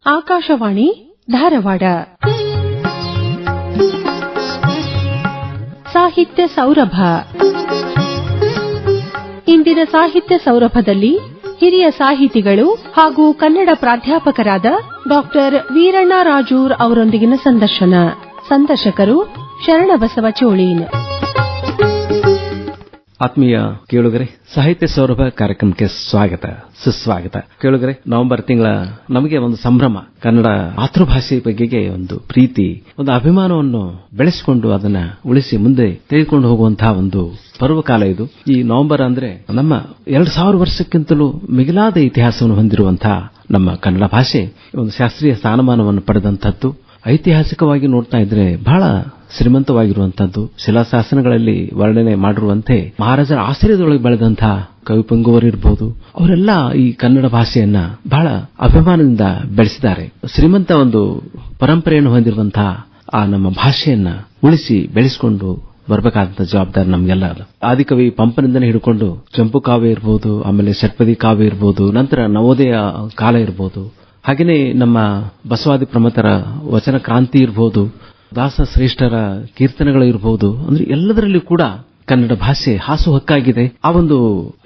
ಆಕಾಶವಾಣಿ ಧಾರವಾಡ. ಸಾಹಿತ್ಯ ಸೌರಭ. ಇಂದಿನ ಸಾಹಿತ್ಯ ಸೌರಭದಲ್ಲಿ ಹಿರಿಯ ಸಾಹಿತಿಗಳು ಹಾಗೂ ಕನ್ನಡ ಪ್ರಾಧ್ಯಾಪಕರಾದ ಡಾಕ್ಟರ್ ವೀರಣ್ಣ ರಾಜೂರ್ ಅವರೊಂದಿಗಿನ ಸಂದರ್ಶನ. ಸಂದರ್ಶಕರು ಶರಣಬಸವ ಚೋಳೀನ್. ಆತ್ಮೀಯ ಕೇಳುಗರೆ, ಸಾಹಿತ್ಯ ಸೌರಭ ಕಾರ್ಯಕ್ರಮಕ್ಕೆ ಸ್ವಾಗತ, ಸುಸ್ವಾಗತ. ಕೇಳುಗರೆ, ನವೆಂಬರ್ ತಿಂಗಳ ನಮಗೆ ಒಂದು ಸಂಭ್ರಮ. ಕನ್ನಡ ಮಾತೃಭಾಷೆ ಬಗೆಗೆ ಒಂದು ಪ್ರೀತಿ, ಒಂದು ಅಭಿಮಾನವನ್ನು ಬೆಳೆಸಿಕೊಂಡು ಅದನ್ನ ಉಳಿಸಿ ಮುಂದೆ ತೆಗೆದುಕೊಂಡು ಹೋಗುವಂತಹ ಒಂದು ಪರ್ವಕಾಲ ಇದು. ಈ ನವೆಂಬರ್ ಅಂದ್ರೆ ನಮ್ಮ 2000 ವರ್ಷಕ್ಕಿಂತಲೂ ಮಿಗಿಲಾದ ಇತಿಹಾಸವನ್ನು ಹೊಂದಿರುವಂತಹ ನಮ್ಮ ಕನ್ನಡ ಭಾಷೆ ಒಂದು ಶಾಸ್ತ್ರೀಯ ಸ್ಥಾನಮಾನವನ್ನು ಪಡೆದಂತಹದ್ದು. ಐತಿಹಾಸಿಕವಾಗಿ ನೋಡ್ತಾ ಇದ್ರೆ ಬಹಳ ಶ್ರೀಮಂತವಾಗಿರುವಂತಹದ್ದು. ಶಿಲಾಶಾಸನಗಳಲ್ಲಿ ವರ್ಣನೆ ಮಾಡಿರುವಂತೆ ಮಹಾರಾಜರ ಆಶ್ರಯದೊಳಗೆ ಬೆಳೆದಂತಹ ಕವಿ ಪಂಗುವರಿರಬಹುದು, ಅವರೆಲ್ಲ ಈ ಕನ್ನಡ ಭಾಷೆಯನ್ನ ಬಹಳ ಅಭಿಮಾನದಿಂದ ಬೆಳೆಸಿದ್ದಾರೆ. ಶ್ರೀಮಂತ ಒಂದು ಪರಂಪರೆಯನ್ನು ಹೊಂದಿರುವಂತಹ ಆ ನಮ್ಮ ಭಾಷೆಯನ್ನ ಉಳಿಸಿ ಬೆಳೆಸಿಕೊಂಡು ಬರಬೇಕಾದಂತ ಜವಾಬ್ದಾರಿ ನಮಗೆಲ್ಲ. ಆದಿಕವಿ ಪಂಪನಿಂದನೇ ಹಿಡ್ಕೊಂಡು ಚಂಪು ಕಾವ್ಯ ಇರಬಹುದು, ಆಮೇಲೆ ಷಟ್ಪದಿ ಕಾವ್ಯ ಇರಬಹುದು, ನಂತರ ನವೋದಯ ಕಾಲ ಇರಬಹುದು, ಹಾಗೆಯೇ ನಮ್ಮ ಬಸವಾದಿ ಪ್ರಮಥರ ವಚನ ಕ್ರಾಂತಿ ಇರಬಹುದು, ದಾಸ ಶ್ರೇಷ್ಠರ ಕೀರ್ತನೆಗಳು ಇರಬಹುದು. ಅಂದ್ರೆ ಎಲ್ಲದರಲ್ಲೂ ಕೂಡ ಕನ್ನಡ ಭಾಷೆ ಹಾಸುಹೊಕ್ಕಾಗಿದೆ. ಆ ಒಂದು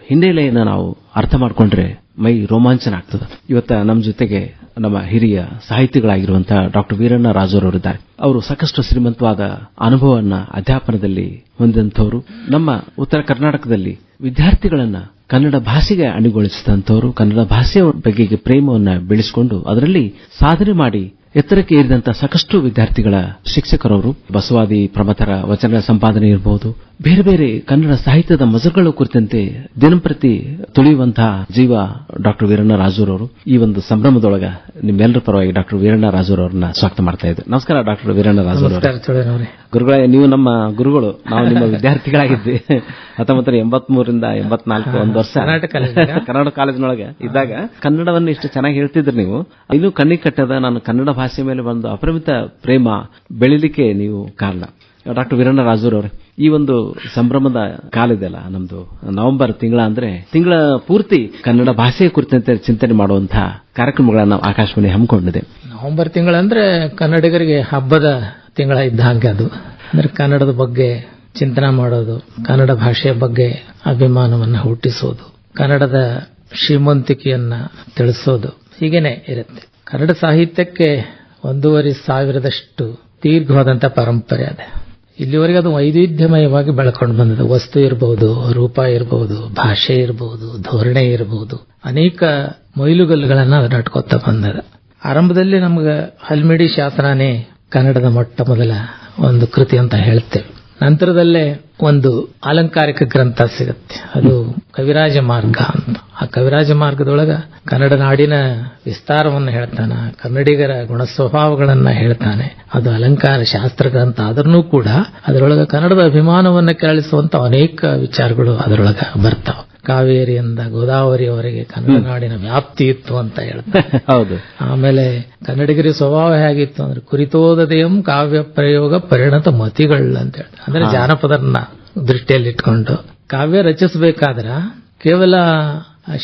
ಹಿನ್ನೆಲೆಯನ್ನು ನಾವು ಅರ್ಥ ಮಾಡಿಕೊಂಡ್ರೆ ಮೈ ರೋಮಾಂಚನ ಆಗ್ತದೆ. ಇವತ್ತ ನಮ್ಮ ಜೊತೆಗೆ ನಮ್ಮ ಹಿರಿಯ ಸಾಹಿತಿಗಳಾಗಿರುವಂತಹ ಡಾಕ್ಟರ್ ವೀರಣ್ಣ ರಾಜೂರ್ ಅವರಿದ್ದಾರೆ. ಅವರು ಸಾಕಷ್ಟು ಶ್ರೀಮಂತವಾದ ಅನುಭವವನ್ನ ಅಧ್ಯಾಪನದಲ್ಲಿ ಹೊಂದಿದಂಥವರು. ನಮ್ಮ ಉತ್ತರ ಕರ್ನಾಟಕದಲ್ಲಿ ವಿದ್ಯಾರ್ಥಿಗಳನ್ನ ಕನ್ನಡ ಭಾಷೆಗೆ ಅಣಿಗೊಳಿಸಿದಂಥವರು, ಕನ್ನಡ ಭಾಷೆಯ ಬಗೆಗೆ ಪ್ರೇಮವನ್ನು ಬೆಳೆಸಿಕೊಂಡು ಅದರಲ್ಲಿ ಸಾಧನೆ ಮಾಡಿ ಎತ್ತರಕ್ಕೆ ಏರಿದಂತಹ ಸಾಕಷ್ಟು ವಿದ್ಯಾರ್ಥಿಗಳ ಶಿಕ್ಷಕರವರು. ಬಸವಾದಿ ಪ್ರಮಥರ ವಚನ ಸಂಪಾದನೆ ಇರಬಹುದು, ಬೇರೆ ಬೇರೆ ಕನ್ನಡ ಸಾಹಿತ್ಯದ ಮಜಲುಗಳ ಕುರಿತಂತೆ ದಿನಂಪ್ರತಿ ತುಳಿಯುವಂತಹ ಜೀವ ಡಾಕ್ಟರ್ ವೀರಣ್ಣ ರಾಜೂರ್ ಅವರು. ಈ ಒಂದು ಸಂಭ್ರಮದೊಳಗ ನಿಮ್ಮೆಲ್ಲರ ಪರವಾಗಿ ಡಾಕ್ಟರ್ ವೀರಣ್ಣ ರಾಜೂರ್ ಅವರನ್ನ ಸ್ವಾಗತ ಮಾಡ್ತಾ ಇದ್ದೆ. ನಮಸ್ಕಾರ ಡಾಕ್ಟರ್ ವೀರಣ್ಣ ರಾಜೂರ್ ಅವರು. ಗುರುಗಳೇ, ನೀವು ನಮ್ಮ ಗುರುಗಳು, ನಾವು ನಿಮ್ಮ ವಿದ್ಯಾರ್ಥಿಗಳಾಗಿದ್ವಿ. 1983ರಿಂದ 84 ಒಂದು ವರ್ಷ ಕರ್ನಾಟಕ ಕಾಲೇಜಿನೊಳಗೆ ಇದ್ದಾಗ ಕನ್ನಡವನ್ನು ಇಷ್ಟು ಚೆನ್ನಾಗಿ ಹೇಳ್ತಿದ್ರಿ ನೀವು. ಇನ್ನೂ ಕಣ್ಣಿಗೆ ಕಟ್ಟದ ನಾನು ಕನ್ನಡ ಭಾಷೆ ಮೇಲೆ ಒಂದು ಅಪರಿಮಿತ ಪ್ರೇಮ ಬೆಳಿಲಿಕ್ಕೆ ನೀವು ಕಾರಣ. ಡಾಕ್ಟರ್ ವೀರಣ್ಣ ರಾಜೂರ್ ಅವರೇ, ಈ ಒಂದು ಸಂಭ್ರಮದ ಕಾಲ ಇದೆಯಲ್ಲ ನಮ್ದು, ನವೆಂಬರ್ ತಿಂಗಳ ಅಂದ್ರೆ ತಿಂಗಳ ಪೂರ್ತಿ ಕನ್ನಡ ಭಾಷೆಯ ಕುರಿತಂತೆ ಚಿಂತನೆ ಮಾಡುವಂತಹ ಕಾರ್ಯಕ್ರಮಗಳನ್ನು ಆಕಾಶವಾಣಿ ಹಮ್ಮಿಕೊಂಡಿದೆ. ನವೆಂಬರ್ ತಿಂಗಳಂದ್ರೆ ಕನ್ನಡಿಗರಿಗೆ ಹಬ್ಬದ ತಿಂಗಳ ಇದ್ದ ಹಾಗೆ. ಅದು ಅಂದ್ರೆ ಕನ್ನಡದ ಬಗ್ಗೆ ಚಿಂತನೆ ಮಾಡೋದು, ಕನ್ನಡ ಭಾಷೆಯ ಬಗ್ಗೆ ಅಭಿಮಾನವನ್ನು ಹುಟ್ಟಿಸೋದು, ಕನ್ನಡದ ಶ್ರೀಮಂತಿಕೆಯನ್ನ ತಿಳಿಸೋದು, ಹೀಗೇನೆ ಇರುತ್ತೆ. ಕನ್ನಡ ಸಾಹಿತ್ಯಕ್ಕೆ 1,500 ದೀರ್ಘವಾದಂತಹ ಪರಂಪರೆ ಇದೆ. ಇಲ್ಲಿವರೆಗೆ ಅದು ವೈವಿಧ್ಯಮಯವಾಗಿ ಬೆಳ್ಕೊಂಡು ಬಂದಿದೆ. ವಸ್ತು ಇರಬಹುದು, ರೂಪ ಇರಬಹುದು, ಭಾಷೆ ಇರಬಹುದು, ಧೋರಣೆ ಇರಬಹುದು, ಅನೇಕ ಮೈಲುಗಲ್ಲುಗಳನ್ನ ನಡ್ಕೋತಾ ಬಂದಿದೆ. ಆರಂಭದಲ್ಲಿ ನಮ್ಗೆ ಹಲ್ಮಿಡಿ ಶಾಸನನೇ ಕನ್ನಡದ ಮೊಟ್ಟ ಮೊದಲ ಒಂದು ಕೃತಿ ಅಂತ ಹೇಳ್ತೇವೆ. ನಂತರದಲ್ಲೇ ಒಂದು ಅಲಂಕಾರಿಕ ಗ್ರಂಥ ಸಿಗುತ್ತೆ, ಅದು ಕವಿರಾಜ ಮಾರ್ಗ ಅಂತ. ಆ ಕವಿರಾಜ ಮಾರ್ಗದೊಳಗ ಕನ್ನಡ ನಾಡಿನ ವಿಸ್ತಾರವನ್ನು ಹೇಳ್ತಾನೆ, ಕನ್ನಡಿಗರ ಗುಣ ಸ್ವಭಾವಗಳನ್ನ ಹೇಳ್ತಾನೆ. ಅದು ಅಲಂಕಾರ ಶಾಸ್ತ್ರ ಗ್ರಂಥ ಆದ್ರೂ ಕೂಡ ಅದರೊಳಗ ಕನ್ನಡದ ಅಭಿಮಾನವನ್ನು ಕೆರಳಿಸುವಂತ ಅನೇಕ ವಿಚಾರಗಳು ಅದರೊಳಗ ಬರ್ತಾವ. ಕಾವೇರಿಯಿಂದ ಗೋದಾವರಿಯವರೆಗೆ ಕನ್ನಡ ನಾಡಿನ ವ್ಯಾಪ್ತಿ ಇತ್ತು ಅಂತ ಹೇಳ್ತಾರೆ. ಹೌದು. ಆಮೇಲೆ ಕನ್ನಡಿಗರ ಸ್ವಭಾವ ಹೇಗಿತ್ತು ಅಂದ್ರೆ ಕುರಿತೋದಯಂ ಕಾವ್ಯ ಪ್ರಯೋಗ ಪರಿಣತ ಮತಿಗಳು ಅಂತ ಹೇಳ್ತಾರೆ. ಅಂದ್ರೆ ಜಾನಪದರನ್ನ ದೃಷ್ಟಿಯಲ್ಲಿಟ್ಕೊಂಡು ಕಾವ್ಯ ರಚಿಸಬೇಕಾದ್ರ ಕೇವಲ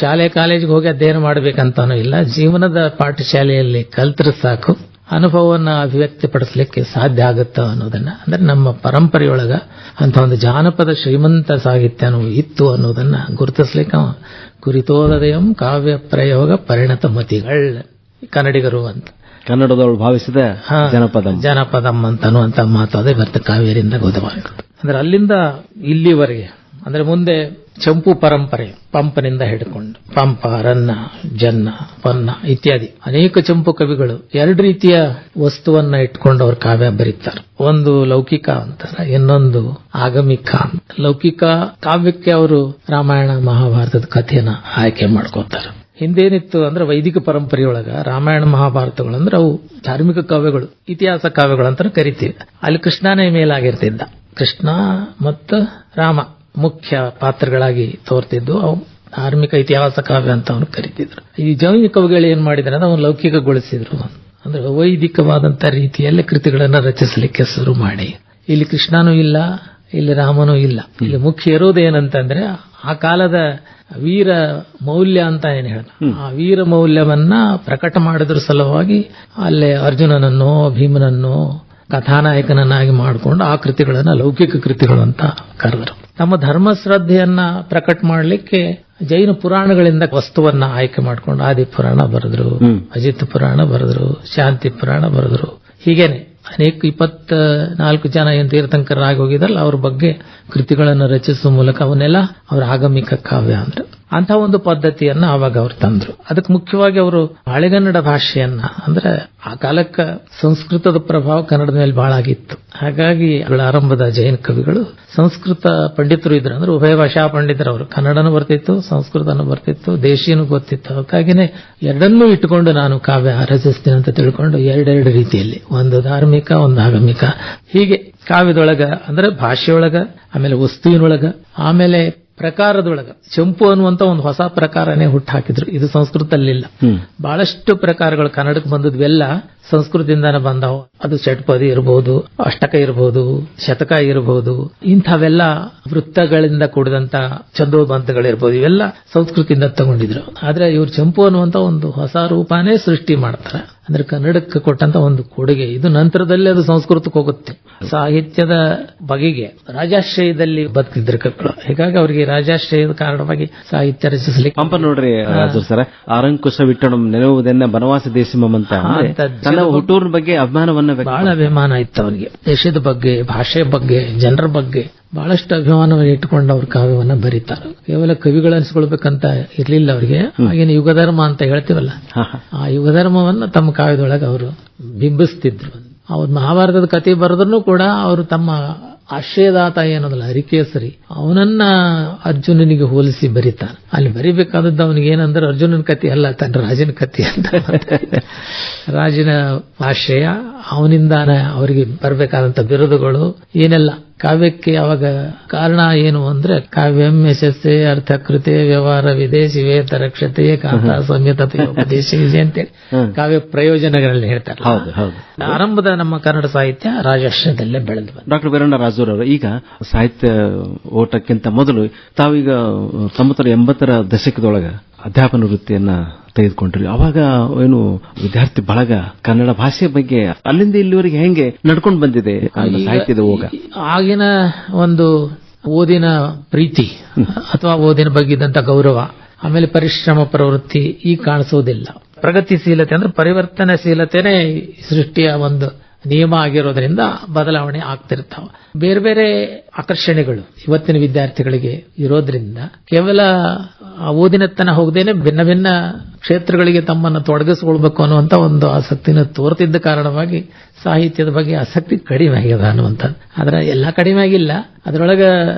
ಶಾಲೆ ಕಾಲೇಜಿಗೆ ಹೋಗಿ ಅಧ್ಯಯನ ಮಾಡಬೇಕಂತಾನೂ ಇಲ್ಲ, ಜೀವನದ ಪಾಠಶಾಲೆಯಲ್ಲಿ ಕಲ್ತ್ರೆ ಸಾಕು, ಅನುಭವವನ್ನು ಅಭಿವ್ಯಕ್ತಿಪಡಿಸಲಿಕ್ಕೆ ಸಾಧ್ಯ ಆಗುತ್ತ ಅನ್ನೋದನ್ನ, ಅಂದ್ರೆ ನಮ್ಮ ಪರಂಪರೆಯೊಳಗ ಅಂತ ಒಂದು ಜಾನಪದ ಶ್ರೀಮಂತ ಸಾಹಿತ್ಯನೂ ಇತ್ತು ಅನ್ನೋದನ್ನ ಗುರುತಿಸ್ಲಿಕ್ಕೆ ಕುರಿತೋದಯಂ ಕಾವ್ಯ ಪ್ರಯೋಗ ಪರಿಣತ ಮತಿಗಳು ಕನ್ನಡಿಗರು ಅಂತ ಕನ್ನಡದೊಳಗೆ ಭಾವಿಸಿದ ಜನಪದಂ ಅಂತನ್ನುವಂತ ಮಾತು ಅದೇ ಬರ್ತ ಕಾವೇರಿಯಿಂದ ಗೋದಾವರಿ. ಅಂದ್ರೆ ಅಲ್ಲಿಂದ ಇಲ್ಲಿವರೆಗೆ ಅಂದ್ರೆ ಮುಂದೆ ಚಂಪು ಪರಂಪರೆ ಪಂಪನಿಂದ ಹಿಡ್ಕೊಂಡು ಪಂಪ, ರನ್ನ, ಜನ್ನ, ಪನ್ನ ಇತ್ಯಾದಿ ಅನೇಕ ಚಂಪು ಕವಿಗಳು 2 ರೀತಿಯ ವಸ್ತುವನ್ನ ಇಟ್ಕೊಂಡು ಅವ್ರ ಕಾವ್ಯ ಬರೀತಾರೆ. ಒಂದು ಲೌಕಿಕ ಅಂತಾರೆ, ಇನ್ನೊಂದು ಆಗಮಿಕ. ಲೌಕಿಕ ಕಾವ್ಯಕ್ಕೆ ಅವರು ರಾಮಾಯಣ ಮಹಾಭಾರತದ ಕಥೆಯನ್ನ ಆಯ್ಕೆ ಮಾಡ್ಕೋತಾರೆ. ಹಿಂದೇನಿತ್ತು ಅಂದ್ರೆ ವೈದಿಕ ಪರಂಪರೆಯೊಳಗ ರಾಮಾಯಣ ಮಹಾಭಾರತಗಳು ಅಂದ್ರೆ ಅವು ಧಾರ್ಮಿಕ ಕಾವ್ಯಗಳು, ಇತಿಹಾಸ ಕಾವ್ಯಗಳು ಅಂತ ಕರಿತೀವಿ. ಅಲ್ಲಿ ಕೃಷ್ಣನೇ ಮೇಲಾಗಿರ್ತಿದ್ದ. ಕೃಷ್ಣ ಮತ್ತು ರಾಮ ಮುಖ್ಯ ಪಾತ್ರಗಳಾಗಿ ತೋರ್ತಿದ್ದು, ಅವು ಧಾರ್ಮಿಕ ಇತಿಹಾಸ ಕಾವ್ಯ ಅಂತ ಅವನು ಕರಿತಿದ್ರು. ಈ ಜೈನ ಕವಿಗಳು ಏನ್ ಮಾಡಿದ್ರೆ ಅಂದ್ರೆ ಅವನು ಲೌಕಿಕಗೊಳಿಸಿದ್ರು. ಅಂದ್ರೆ ವೈದಿಕವಾದಂತ ರೀತಿಯಲ್ಲಿ ಕೃತಿಗಳನ್ನ ರಚಿಸಲಿಕ್ಕೆ ಶುರು ಮಾಡಿ, ಇಲ್ಲಿ ಕೃಷ್ಣನೂ ಇಲ್ಲ, ಇಲ್ಲಿ ರಾಮನೂ ಇಲ್ಲ. ಇಲ್ಲಿ ಮುಖ್ಯ ಇರೋದು ಏನಂತಂದ್ರೆ ಆ ಕಾಲದ ವೀರ ಮೌಲ್ಯ ಅಂತ ಏನ್ ಹೇಳ, ಆ ವೀರ ಮೌಲ್ಯವನ್ನ ಪ್ರಕಟ ಮಾಡಿದ್ರ ಸಲುವಾಗಿ ಅಲ್ಲೇ ಅರ್ಜುನನನ್ನು ಭೀಮನನ್ನು ಕಥಾನಾಯಕನನ್ನಾಗಿ ಮಾಡಿಕೊಂಡು ಆ ಕೃತಿಗಳನ್ನ ಲೌಕಿಕ ಕೃತಿಗಳು ಅಂತ ಕರೆದರು. ತಮ್ಮ ಧರ್ಮ ಶ್ರದ್ಧೆಯನ್ನ ಪ್ರಕಟ ಮಾಡಲಿಕ್ಕೆ ಜೈನ ಪುರಾಣಗಳಿಂದ ವಸ್ತುವನ್ನ ಆಯ್ಕೆ ಮಾಡಿಕೊಂಡು ಆದಿ ಪುರಾಣ ಬರೆದ್ರು, ಅಜಿತ್ ಪುರಾಣ ಬರೆದ್ರು, ಶಾಂತಿ ಪುರಾಣ ಬರೆದ್ರು. ಹೀಗೇನೆ ಅನೇಕ 24 ಜನ ಏನು ತೀರ್ಥಂಕರಾಗಿ ಹೋಗಿದ್ರಲ್ಲ ಅವ್ರ ಬಗ್ಗೆ ಕೃತಿಗಳನ್ನು ರಚಿಸುವ ಮೂಲಕ ಅವನ್ನೆಲ್ಲ ಅವರ ಆಗಮಿಕ ಕಾವ್ಯ ಅಂದ್ರೆ ಅಂತ ಒಂದು ಪದ್ಧತಿಯನ್ನ ಅವಾಗ ಅವರು ತಂದ್ರು. ಅದಕ್ಕೆ ಮುಖ್ಯವಾಗಿ ಅವರು ಹಳೆಗನ್ನಡ ಭಾಷೆಯನ್ನ ಅಂದ್ರೆ ಆ ಕಾಲಕ್ಕೆ ಸಂಸ್ಕೃತದ ಪ್ರಭಾವ ಕನ್ನಡದ ಮೇಲೆ ಬಹಳ ಆಗಿತ್ತು. ಹಾಗಾಗಿ ಅವಳ ಆರಂಭದ ಜೈನ ಕವಿಗಳು ಸಂಸ್ಕೃತ ಪಂಡಿತರು ಇದ್ರು, ಅಂದ್ರೆ ಉಭಯ ಭಾಷಾ ಪಂಡಿತರು. ಅವರು ಕನ್ನಡನೂ ಬರ್ತಿತ್ತು, ಸಂಸ್ಕೃತನೂ ಬರ್ತಿತ್ತು, ದೇಶಿಯನೂ ಗೊತ್ತಿತ್ತು. ಹಾಗಾಗಿನೇ ಎರಡನ್ನೂ ಇಟ್ಟುಕೊಂಡು ನಾನು ಕಾವ್ಯ ರಚಿಸ್ತೀನಿ ಅಂತ ತಿಳ್ಕೊಂಡು ಎರಡೆರಡು ರೀತಿಯಲ್ಲಿ, ಒಂದು ಧಾರ್ಮಿಕ ಒಂದು ಆಗಮಿಕ, ಹೀಗೆ ಕಾವ್ಯದೊಳಗ ಅಂದ್ರೆ ಭಾಷೆಯೊಳಗ, ಆಮೇಲೆ ವಸ್ತುವಿನೊಳಗ, ಆಮೇಲೆ ಪ್ರಕಾರದೊಳಗ ಚಂಪು ಅನ್ನುವಂತ ಒಂದು ಹೊಸ ಪ್ರಕಾರನೇ ಹುಟ್ಟು ಹಾಕಿದ್ರು. ಇದು ಸಂಸ್ಕೃತದಲ್ಲಿಲ್ಲ. ಬಹಳಷ್ಟು ಪ್ರಕಾರಗಳು ಕನ್ನಡಕ್ಕೆ ಬಂದದ್ವೆಲ್ಲ ಸಂಸ್ಕೃತದಿಂದಾನೆ ಬಂದವು. ಅದು ಷಟ್ಪದಿ ಇರಬಹುದು, ಅಷ್ಟಕ ಇರಬಹುದು, ಶತಕ ಇರಬಹುದು, ಇಂಥವೆಲ್ಲ ವೃತ್ತಗಳಿಂದ ಕೂಡಿದಂತ ಛಂದೋಬಂಧಗಳಿರ್ಬೋದು, ಇವೆಲ್ಲ ಸಂಸ್ಕೃತಿಯಿಂದ ತಗೊಂಡಿದ್ರು. ಆದ್ರೆ ಇವರು ಚಂಪು ಅನ್ನುವಂತ ಒಂದು ಹೊಸ ರೂಪಾನೇ ಸೃಷ್ಟಿ ಮಾಡ್ತಾರೆ. ಅಂದ್ರೆ ಕನ್ನಡಕ್ಕೆ ಕೊಟ್ಟಂತ ಒಂದು ಕೊಡುಗೆ ಇದು. ನಂತರದಲ್ಲಿ ಅದು ಸಂಸ್ಕೃತಕ್ಕೆ ಹೋಗುತ್ತೆ. ಸಾಹಿತ್ಯದ ಬಗೆಗೆ ರಾಜಾಶ್ರಯದಲ್ಲಿ ಬದುಕಿದ್ರು ಕವಿಗಳು. ಹೀಗಾಗಿ ಅವರಿಗೆ ರಾಜಾಶ್ರಯದ ಕಾರಣವಾಗಿ ಸಾಹಿತ್ಯ ರಚಿಸಲಿಕ್ಕೆ ಪಂಪ ನೋಡ್ರಿ ರಾಜು ಸರ, ಆರಂಕುಶ ವಿಟ್ಟಣಂ ನೆನವುದನ್ನ ಬನವಾಸ ದೇಶಮಂ ಅಂತ ತನ್ನ ಹುಟ್ಟೂರಿನ ಬಗ್ಗೆ ಅಭಿಮಾನವನ್ನ ಬಹಳ ಅಭಿಮಾನ ಇತ್ತು ಅವರಿಗೆ. ದೇಶದ ಬಗ್ಗೆ, ಭಾಷೆಯ ಬಗ್ಗೆ, ಜನರ ಬಗ್ಗೆ ಬಹಳಷ್ಟು ಅಭಿಮಾನವನ್ನು ಇಟ್ಟುಕೊಂಡು ಅವ್ರ ಕಾವ್ಯವನ್ನ ಬರೀತಾರೆ. ಕೇವಲ ಕವಿಗಳನ್ಸ್ಕೊಳ್ಬೇಕಂತ ಇರ್ಲಿಲ್ಲ ಅವರಿಗೆ. ಆಗಿನ ಯುಗಧರ್ಮ ಅಂತ ಹೇಳ್ತೀವಲ್ಲ, ಆ ಯುಗಧರ್ಮವನ್ನ ತಮ್ಮ ಕಾವ್ಯದೊಳಗೆ ಅವರು ಬಿಂಬಿಸ್ತಿದ್ರು. ಅವ್ರ ಮಹಾಭಾರತದ ಕಥೆ ಬರೆದ್ರು ಕೂಡ ಅವರು ತಮ್ಮ ಆಶ್ರಯದಾತ ಏನದಲ್ಲ ಹರಿಕೇಸರಿ, ಅವನನ್ನ ಅರ್ಜುನನಿಗೆ ಹೋಲಿಸಿ ಬರೀತಾನೆ. ಅಲ್ಲಿ ಬರಿಬೇಕಾದದ್ದು ಅವನಿಗೆ ಏನಂದ್ರೆ ಅರ್ಜುನನ ಕಥೆ ಅಲ್ಲ, ತನ್ನ ರಾಜನ ಕಥೆ ಅಂತ. ರಾಜನ ಆಶ್ರಯ, ಅವನಿಂದಾನೆ ಅವರಿಗೆ ಬರಬೇಕಾದಂತ ಬಿರುದುಗಳು ಏನೆಲ್ಲ. ಕಾವ್ಯಕ್ಕೆ ಅವಾಗ ಕಾರಣ ಏನು ಅಂದ್ರೆ ಕಾವ್ಯಂ ಯಶಸ್ಸೆ ಅರ್ಥಕೃತೆ ವ್ಯವಹಾರ ವಿದೇಶಿ ವೇತ ರಕ್ಷತೆ ಕಾಂತ ಸಂಯತತೆ ಉಪದೇಶ ಅಂತೇಳಿ ಕಾವ್ಯ ಪ್ರಯೋಜನಗಳಲ್ಲಿ ಹೇಳ್ತಾರೆ. ಆರಂಭದ ನಮ್ಮ ಕನ್ನಡ ಸಾಹಿತ್ಯ ರಾಜಾಶ್ರಯದಲ್ಲೇ ಬೆಳೆದು ಬಂದ. ಡಾಕ್ಟರ್ ವೀರಣ್ಣ ರಾಜೂರ್ ಅವರು ಈಗ ಸಾಹಿತ್ಯ ಓಟಕ್ಕಿಂತ ಮೊದಲು ತಾವೀಗ 1980ರ ದಶಕದೊಳಗ ಅಧ್ಯಾಪನ ವೃತ್ತಿಯನ್ನ ತೆಗೆದುಕೊಂಡ್ರಿ. ಅವಾಗ ಏನು ವಿದ್ಯಾರ್ಥಿ ಬಳಗ ಕನ್ನಡ ಭಾಷೆ ಬಗ್ಗೆ ಅಲ್ಲಿಂದ ಇಲ್ಲಿವರೆಗೆ ಹೆಂಗೆ ನಡ್ಕೊಂಡು ಬಂದಿದೆ ಸಾಹಿತ್ಯದ ಹೋಗ? ಆಗಿನ ಒಂದು ಓದಿನ ಪ್ರೀತಿ ಅಥವಾ ಓದಿನ ಬಗ್ಗಿದ್ದಂತ ಗೌರವ, ಆಮೇಲೆ ಪರಿಶ್ರಮ ಪ್ರವೃತ್ತಿ ಈಗ ಕಾಣಿಸೋದಿಲ್ಲ. ಪ್ರಗತಿಶೀಲತೆ ಅಂದ್ರೆ ಪರಿವರ್ತನಶೀಲತೆನೇ ಸೃಷ್ಟಿಯ ಒಂದು ನಿಯಮ ಆಗಿರೋದ್ರಿಂದ ಬದಲಾವಣೆ ಆಗ್ತಿರ್ತಾವ. ಬೇರೆ ಬೇರೆ ಆಕರ್ಷಣೆಗಳು ಇವತ್ತಿನ ವಿದ್ಯಾರ್ಥಿಗಳಿಗೆ ಇರೋದ್ರಿಂದ ಕೇವಲ ಓದಿನತ್ತನ ಹೋಗದೇನೆ ಭಿನ್ನ ಭಿನ್ನ ಕ್ಷೇತ್ರಗಳಿಗೆ ತಮ್ಮನ್ನು ತೊಡಗಿಸಿಕೊಳ್ಬೇಕು ಅನ್ನುವಂತ ಒಂದು ಆಸಕ್ತಿನ ತೋರ್ತಿದ್ದ ಕಾರಣವಾಗಿ ಸಾಹಿತ್ಯದ ಬಗ್ಗೆ ಆಸಕ್ತಿ ಕಡಿಮೆ ಆಗ್ಯದ ಅನ್ನುವಂಥದ್ದು. ಆದ್ರೆ ಎಲ್ಲಾ ಕಡಿಮೆ ಆಗಿಲ್ಲ, ಅದರೊಳಗ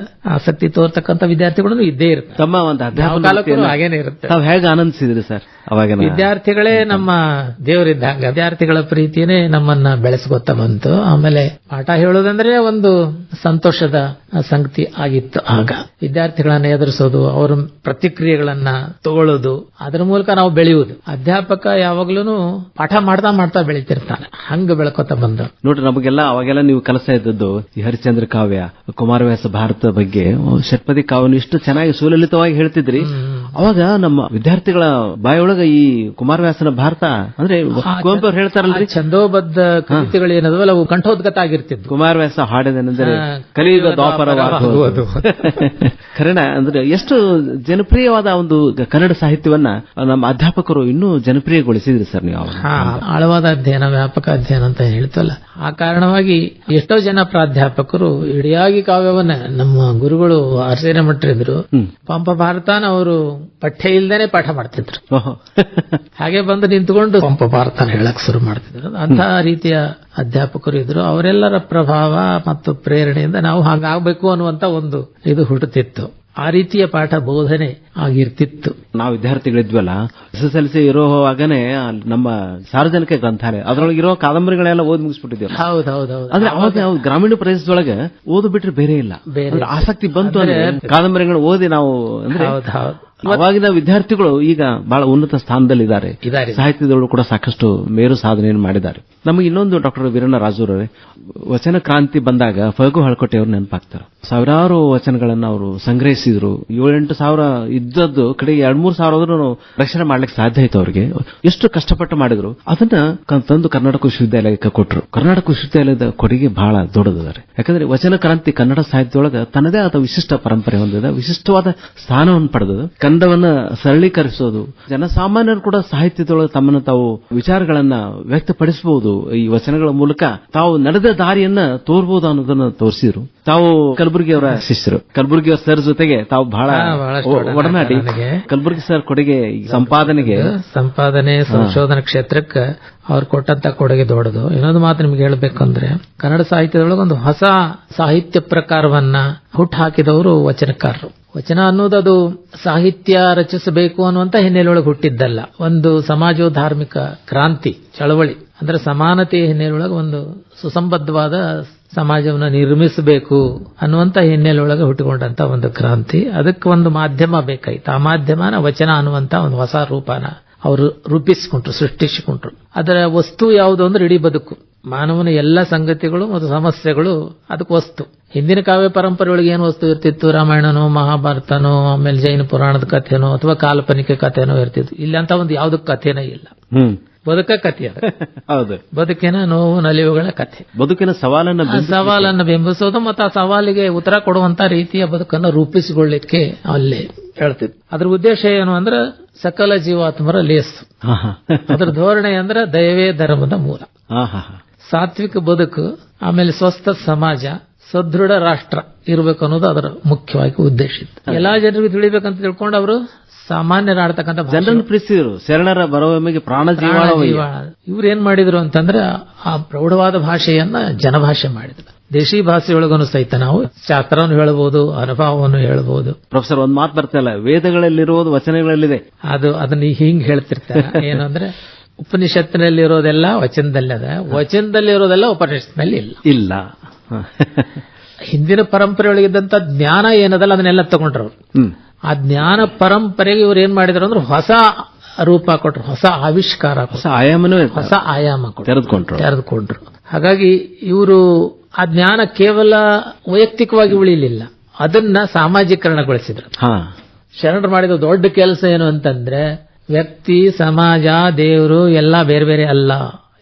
ಆಸಕ್ತಿ ತೋರ್ತಕ್ಕಂಥ ವಿದ್ಯಾರ್ಥಿಗಳು ಇದ್ದೇ ಇರುತ್ತೆ. ತಮ್ಮ ಒಂದು ಅಧ್ಯಾಪನ ಹಾಗೇನೆ ಇರುತ್ತೆ. ತಾವು ಹೇಗೆ ಆನಂದಿಸಿದ್ರಿ ಸರ್? ಅವಾಗ ವಿದ್ಯಾರ್ಥಿಗಳೇ ನಮ್ಮ ದೇವರಿದ್ದಾಗ, ವಿದ್ಯಾರ್ಥಿಗಳ ಪ್ರೀತಿನೇ ನಮ್ಮನ್ನ ಬೆಳೆಸ್ಕೊತ ಬಂತು. ಆಮೇಲೆ ಪಾಠ ಹೇಳೋದಂದ್ರೆ ಒಂದು ಸಂತೋಷದ ಸಂಗತಿ ಆಗಿತ್ತು. ಆಗ ವಿದ್ಯಾರ್ಥಿಗಳನ್ನ ಎದುರಿಸೋದು, ಅವರ ಪ್ರತಿಕ್ರಿಯೆಗಳನ್ನ ತಗೊಳ್ಳೋದು, ಅದರ ಮೂಲಕ ನಾವು ಬೆಳೆಯುವುದು. ಅಧ್ಯಾಪಕ ಯಾವಾಗ್ಲೂ ಪಾಠ ಮಾಡ್ತಾ ಮಾಡ್ತಾ ಬೆಳಿತಿರ್ತಾನೆ, ಹಂಗ ಬೆಳ್ಕೊತ ಬಂದ. ನೋಡ್ರಿ, ನಮಗೆಲ್ಲ ಅವಾಗೆಲ್ಲ ನೀವು ಕಲಿಸ್ತಾ ಇದ್ದದ್ದು ಈ ಹರಿಶ್ಚಂದ್ರ ಕಾವ್ಯ, ಕುಮಾರವ್ಯಾಸ ಭಾರತ ಬಗ್ಗೆ, ಷಟ್ಪದಿ ಕಾವ್ಯನು ಇಷ್ಟು ಚೆನ್ನಾಗಿ ಸುಲಲಿತವಾಗಿ ಹೇಳ್ತಿದ್ರಿ. ಅವಾಗ ನಮ್ಮ ವಿದ್ಯಾರ್ಥಿಗಳ ಬಾಯೊಳಗ ಈ ಕುಮಾರವ್ಯಾಸನ ಭಾರತ ಅಂದ್ರೆ ಕುವೆಂಪು ಅವ್ರು ಹೇಳ್ತಾರಲ್ರಿ, ಛಂದೋಬದ್ಧ ಕೃತಿಗಳು ಏನದವಲ್ಲ ಅವು ಕಂಠೋದ್ಗತ ಆಗಿರ್ತಿದ್ವು. ಕುಮಾರವ್ಯಾಸ ಹಾಡಿದನೆಂದರೆ ಕಲಿಯುಗ ದ್ವಾಪರವಾಗುವುದು. ಕನ್ನಡ ಅಂದ್ರೆ ಎಷ್ಟು ಜನಪ್ರಿಯವಾದ ಒಂದು ಕನ್ನಡ ಸಾಹಿತ್ಯವನ್ನ ನಮ್ಮ ಅಧ್ಯಾಪಕರು ಇನ್ನೂ ಜನಪ್ರಿಯಗೊಳಿಸಿದ್ರಿ ಸರ್ ನೀವು. ಆಳವಾದ ಅಧ್ಯಯನ, ವ್ಯಾಪಕ ಅಧ್ಯಯನ ಅಂತ ಹೇಳ್ತಲ್ಲ, ಆ ಕಾರಣವಾಗಿ ಎಷ್ಟೋ ಜನ ಪ್ರಾಧ್ಯಾಪಕರು ಇಡಿಯಾಗಿ ಕಾವ್ಯವನ್ನ ನಮ್ಮ ಗುರುಗಳು ಆರ್ಸೇನ ಮಟ್ಟಿದ್ರು ಪಂಪ ಭಾರತಾನ ಅವರು ಪಠ್ಯ ಇಲ್ದೇನೆ ಪಾಠ ಮಾಡ್ತಿದ್ರು. ಹಾಗೆ ಬಂದು ನಿಂತುಕೊಂಡು ಪಂಪ ಭಾರತಾನ ಹೇಳಕ್ ಶುರು ಮಾಡ್ತಿದ್ರು. ಅಂತಹ ರೀತಿಯ ಅಧ್ಯಾಪಕರು ಇದ್ರು. ಅವರೆಲ್ಲರ ಪ್ರಭಾವ ಮತ್ತು ಪ್ರೇರಣೆಯಿಂದ ನಾವು ಹಾಗಾಗಬೇಕು ಅನ್ನುವಂತ ಒಂದು ಇದು ಹುಟ್ಟುತ್ತಿತ್ತು. ಆ ರೀತಿಯ ಪಾಠ ಬೋಧನೆ ಆಗಿರ್ತಿತ್ತು. ನಾವು ವಿದ್ಯಾರ್ಥಿಗಳಿದ್ವಲ್ಲ, SSLC ಇರೋವಾಗನೇ ನಮ್ಮ ಸಾರ್ವಜನಿಕ ಗ್ರಂಥಾಲಯ ಅದರೊಳಗಿರೋ ಕಾದಂಬರಿಗಳೆಲ್ಲ ಓದಿ ಮುಗಿಸ್ಬಿಟ್ಟಿದ್ದೇವೆ. ಹೌದೌದು. ಅಂದ್ರೆ ಅವಾಗ ಗ್ರಾಮೀಣ ಪ್ರದೇಶದೊಳಗೆ ಓದು ಬಿಟ್ರೆ ಬೇರೆ ಇಲ್ಲ. ಆಸಕ್ತಿ ಬಂತು ಅಂದ್ರೆ ಕಾದಂಬರಿಗಳು ಓದಿ ನಾವು ಅಂದ್ರೆ ಅವಾಗಿನ ವಿದ್ಯಾರ್ಥಿಗಳು ಈಗ ಬಹಳ ಉನ್ನತ ಸ್ಥಾನದಲ್ಲಿದ್ದಾರೆ. ಸಾಹಿತ್ಯದಲ್ಲೂ ಕೂಡ ಸಾಕಷ್ಟು ಮೇರು ಸಾಧನೆಯನ್ನು ಮಾಡಿದ್ದಾರೆ. ನಮಗೆ ಇನ್ನೊಂದು ಡಾಕ್ಟರ್ ವೀರಣ್ಣ ರಾಜೂರವರೇ, ವಚನ ಕ್ರಾಂತಿ ಬಂದಾಗ ಫಗು ಹಳಕೋಟೆ ಅವರು ನೆನಪಾಗ್ತಾರೆ. ಸಾವಿರಾರು ವಚನಗಳನ್ನು ಅವರು ಸಂಗ್ರಹಿಸಿದ್ರು. 7-8 ಸಾವಿರ ಇದ್ದದ್ದು ಕಡೆಗೆ 2-3 ಸಾವಿರ ರಕ್ಷಣೆ ಮಾಡ್ಲಿಕ್ಕೆ ಸಾಧ್ಯ ಆಯ್ತು. ಅವರಿಗೆ ಎಷ್ಟು ಕಷ್ಟಪಟ್ಟು ಮಾಡಿದ್ರು. ಅದನ್ನ ತಂದು ಕರ್ನಾಟಕ ವಿಶ್ವವಿದ್ಯಾಲಯಕ್ಕೆ ಕೊಟ್ಟರು. ಕರ್ನಾಟಕ ವಿಶ್ವವಿದ್ಯಾಲಯದ ಕೊಡುಗೆ ಬಹಳ ದೊಡ್ಡದಾರೆ. ಯಾಕಂದ್ರೆ ವಚನ ಕ್ರಾಂತಿ ಕನ್ನಡ ಸಾಹಿತ್ಯದೊಳಗೆ ತನ್ನದೇ ಆದ ವಿಶಿಷ್ಟ ಪರಂಪರೆ ಹೊಂದಿದ, ವಿಶಿಷ್ಟವಾದ ಸ್ಥಾನವನ್ನು ಪಡೆದದು. ಕನ್ನಡವನ್ನ ಸರಳೀಕರಿಸೋದು, ಜನಸಾಮಾನ್ಯರು ಕೂಡ ಸಾಹಿತ್ಯದೊಳಗೆ ತಮ್ಮನ್ನು ತಾವು ವಿಚಾರಗಳನ್ನ ವ್ಯಕ್ತಪಡಿಸಬಹುದು. ಈ ವಚನಗಳ ಮೂಲಕ ತಾವು ನಡೆದ ದಾರಿಯನ್ನ ತೋರ್ಬಹುದು ಅನ್ನೋದನ್ನ ತೋರಿಸಿದ್ರು. ತಾವು ಕಲಬುರಗಿಯವರ ಶಿಷ್ಯರು. ಕಲಬುರಗಿ ಸರ್ ಜೊತೆಗೆ ತಾವು ಬಹಳ ಒಡನಾಡಿ. ಕಲಬುರಗಿ ಸರ್ ಕೊಡುಗೆ ಸಂಪಾದನೆ ಸಂಶೋಧನಾ ಕ್ಷೇತ್ರಕ್ಕೆ ಅವ್ರು ಕೊಟ್ಟಂತ ಕೊಡುಗೆ ದೊಡ್ಡದು. ಇನ್ನೊಂದು ಮಾತು ನಿಮ್ಗೆ ಹೇಳಬೇಕಂದ್ರೆ, ಕನ್ನಡ ಸಾಹಿತ್ಯದೊಳಗೆ ಒಂದು ಹೊಸ ಸಾಹಿತ್ಯ ಪ್ರಕಾರವನ್ನ ಹುಟ್ಟು ಹಾಕಿದವರು ವಚನಕಾರರು. ವಚನ ಅನ್ನೋದು ಸಾಹಿತ್ಯ ರಚಿಸಬೇಕು ಅನ್ನುವಂತ ಹಿನ್ನೆಲೆಯೊಳಗೆ ಹುಟ್ಟಿದ್ದಲ್ಲ. ಒಂದು ಸಮಾಜೋಧಾರ್ಮಿಕ ಕ್ರಾಂತಿ ಚಳವಳಿ, ಅಂದ್ರೆ ಸಮಾನತೆಯ ಹಿನ್ನೆಲೆಯೊಳಗೆ ಒಂದು ಸುಸಂಬದ್ಧವಾದ ಸಮಾಜವನ್ನು ನಿರ್ಮಿಸಬೇಕು ಅನ್ನುವಂತ ಹಿನ್ನೆಲೆಯೊಳಗೆ ಹುಟ್ಟಿಕೊಂಡಂತ ಒಂದು ಕ್ರಾಂತಿ. ಅದಕ್ಕೆ ಒಂದು ಮಾಧ್ಯಮ ಬೇಕಾಯ್ತು. ಆ ಮಾಧ್ಯಮನ ವಚನ ಅನ್ನುವಂತ ಒಂದು ಹೊಸ ರೂಪನ ಅವರು ರೂಪಿಸಿಕೊಂಡ್ರು, ಸೃಷ್ಟಿಸಿಕೊಂಡ್ರು. ಅದರ ವಸ್ತು ಯಾವುದು ಅಂದ್ರೆ ಇಡೀ ಬದುಕು, ಮಾನವನ ಎಲ್ಲ ಸಂಗತಿಗಳು ಮತ್ತು ಸಮಸ್ಯೆಗಳು ಅದಕ್ಕೆ ವಸ್ತು. ಹಿಂದಿನ ಕಾವ್ಯ ಪರಂಪರೆಯೊಳಗೆ ಏನು ವಸ್ತು ಇರ್ತಿತ್ತು? ರಾಮಾಯಣನೋ, ಮಹಾಭಾರತನೋ, ಆಮೇಲೆ ಜೈನ ಪುರಾಣದ ಕಥೆನೋ ಅಥವಾ ಕಾಲ್ಪನಿಕ ಕಥೆನೋ ಇರ್ತಿತ್ತು. ಇಲ್ಲಿ ಅಂತ ಒಂದು ಯಾವ್ದು ಕಥೆನೇ ಇಲ್ಲ. ಬದುಕ ಕಥೆ ಅದು. ಹೌದು, ಬದುಕಿನ ನೋವು ನಲಿವುಗಳ ಕಥೆ, ಬದುಕಿನ ಸವಾಲನ್ನು ಬಿಂಬಿಸೋದು ಮತ್ತು ಆ ಸವಾಲಿಗೆ ಉತ್ತರ ಕೊಡುವಂತ ರೀತಿಯ ಬದುಕನ್ನು ರೂಪಿಸಿಕೊಳ್ಳಿಕ್ಕೆ ಅಲ್ಲೇ ಹೇಳ್ತಿದ್ರು. ಅದ್ರ ಉದ್ದೇಶ ಏನು ಅಂದ್ರೆ ಸಕಲ ಜೀವಾತ್ಮರ ಲೇಸು. ಅದ್ರ ಧೋರಣೆ ಅಂದ್ರೆ ದಯವೇ ಧರ್ಮದ ಮೂಲ. ಸಾತ್ವಿಕ ಬದುಕು, ಆಮೇಲೆ ಸ್ವಸ್ಥ ಸಮಾಜ, ಸದೃಢ ರಾಷ್ಟ್ರ ಇರಬೇಕು ಅನ್ನೋದು ಅದರ ಮುಖ್ಯವಾಗಿ ಉದ್ದೇಶ ಇತ್ತು. ಎಲ್ಲಾ ಜನರಿಗೂ ತಿಳಿಬೇಕಂತ ತಿಳ್ಕೊಂಡು ಅವರು ಸಾಮಾನ್ಯರಾಡ್ತಕ್ಕಂಥ ಜನರನ್ನು ಪ್ರೀತಿಸಿದ್ರು. ಶರಣರ ಬರೋವೊಮ್ಮೆಗೆ ಪ್ರಾಣ ಜೀವ. ಇವ್ರು ಏನ್ ಮಾಡಿದ್ರು ಅಂತಂದ್ರೆ ಆ ಪ್ರೌಢವಾದ ಭಾಷೆಯನ್ನ ಜನಭಾಷೆ ಮಾಡಿದ್ರು. ದೇಶಿ ಭಾಷೆಯೊಳಗೂ ಸಹಿತ ನಾವು ಶಾಸ್ತ್ರವನ್ನು ಹೇಳಬಹುದು, ಅನುಭವವನ್ನು ಹೇಳಬಹುದು. ಪ್ರೊಫೆಸರ್, ಒಂದ್ ಮಾತು ಬರ್ತಲ್ಲ, ವೇದಗಳಲ್ಲಿರುವುದು ವಚನಗಳಲ್ಲಿದೆ. ಅದನ್ನ ಹಿಂಗ್ ಹೇಳ್ತಿರ್ತಾರೆ. ಏನಂದ್ರೆ ಉಪನಿಷತ್ತಿನಲ್ಲಿರೋದೆಲ್ಲ ವಚನದಲ್ಲದ, ವಚನದಲ್ಲಿರೋದೆಲ್ಲ ಉಪನಿಷತ್ತಿನಲ್ಲಿ ಇಲ್ಲ. ಹಿಂದಿನ ಪರಂಪರೆಯೊಳಗಿದ್ದಂತ ಜ್ಞಾನ ಏನದಲ್ಲ ಅದನ್ನೆಲ್ಲ ತಗೊಂಡ್ರು. ಆ ಜ್ಞಾನ ಪರಂಪರೆಗೆ ಇವ್ರು ಏನ್ ಮಾಡಿದ್ರು ಅಂದ್ರೆ ಹೊಸ ರೂಪ ಕೊಟ್ರು, ಹೊಸ ಆವಿಷ್ಕಾರ, ಹೊಸ ಆಯಾಮ ತೆರೆದುಕೊಂಡ್ರು. ಹಾಗಾಗಿ ಇವರು ಆ ಜ್ಞಾನ ಕೇವಲ ವೈಯಕ್ತಿಕವಾಗಿ ಉಳಿಲಿಲ್ಲ, ಅದನ್ನ ಸಾಮಾಜೀಕರಣಗೊಳಿಸಿದ್ರು. ಶರಣರು ಮಾಡಿದ ದೊಡ್ಡ ಕೆಲಸ ಏನು ಅಂತಂದ್ರೆ ವ್ಯಕ್ತಿ, ಸಮಾಜ, ದೇವರು ಎಲ್ಲ ಬೇರೆ ಬೇರೆ ಅಲ್ಲ,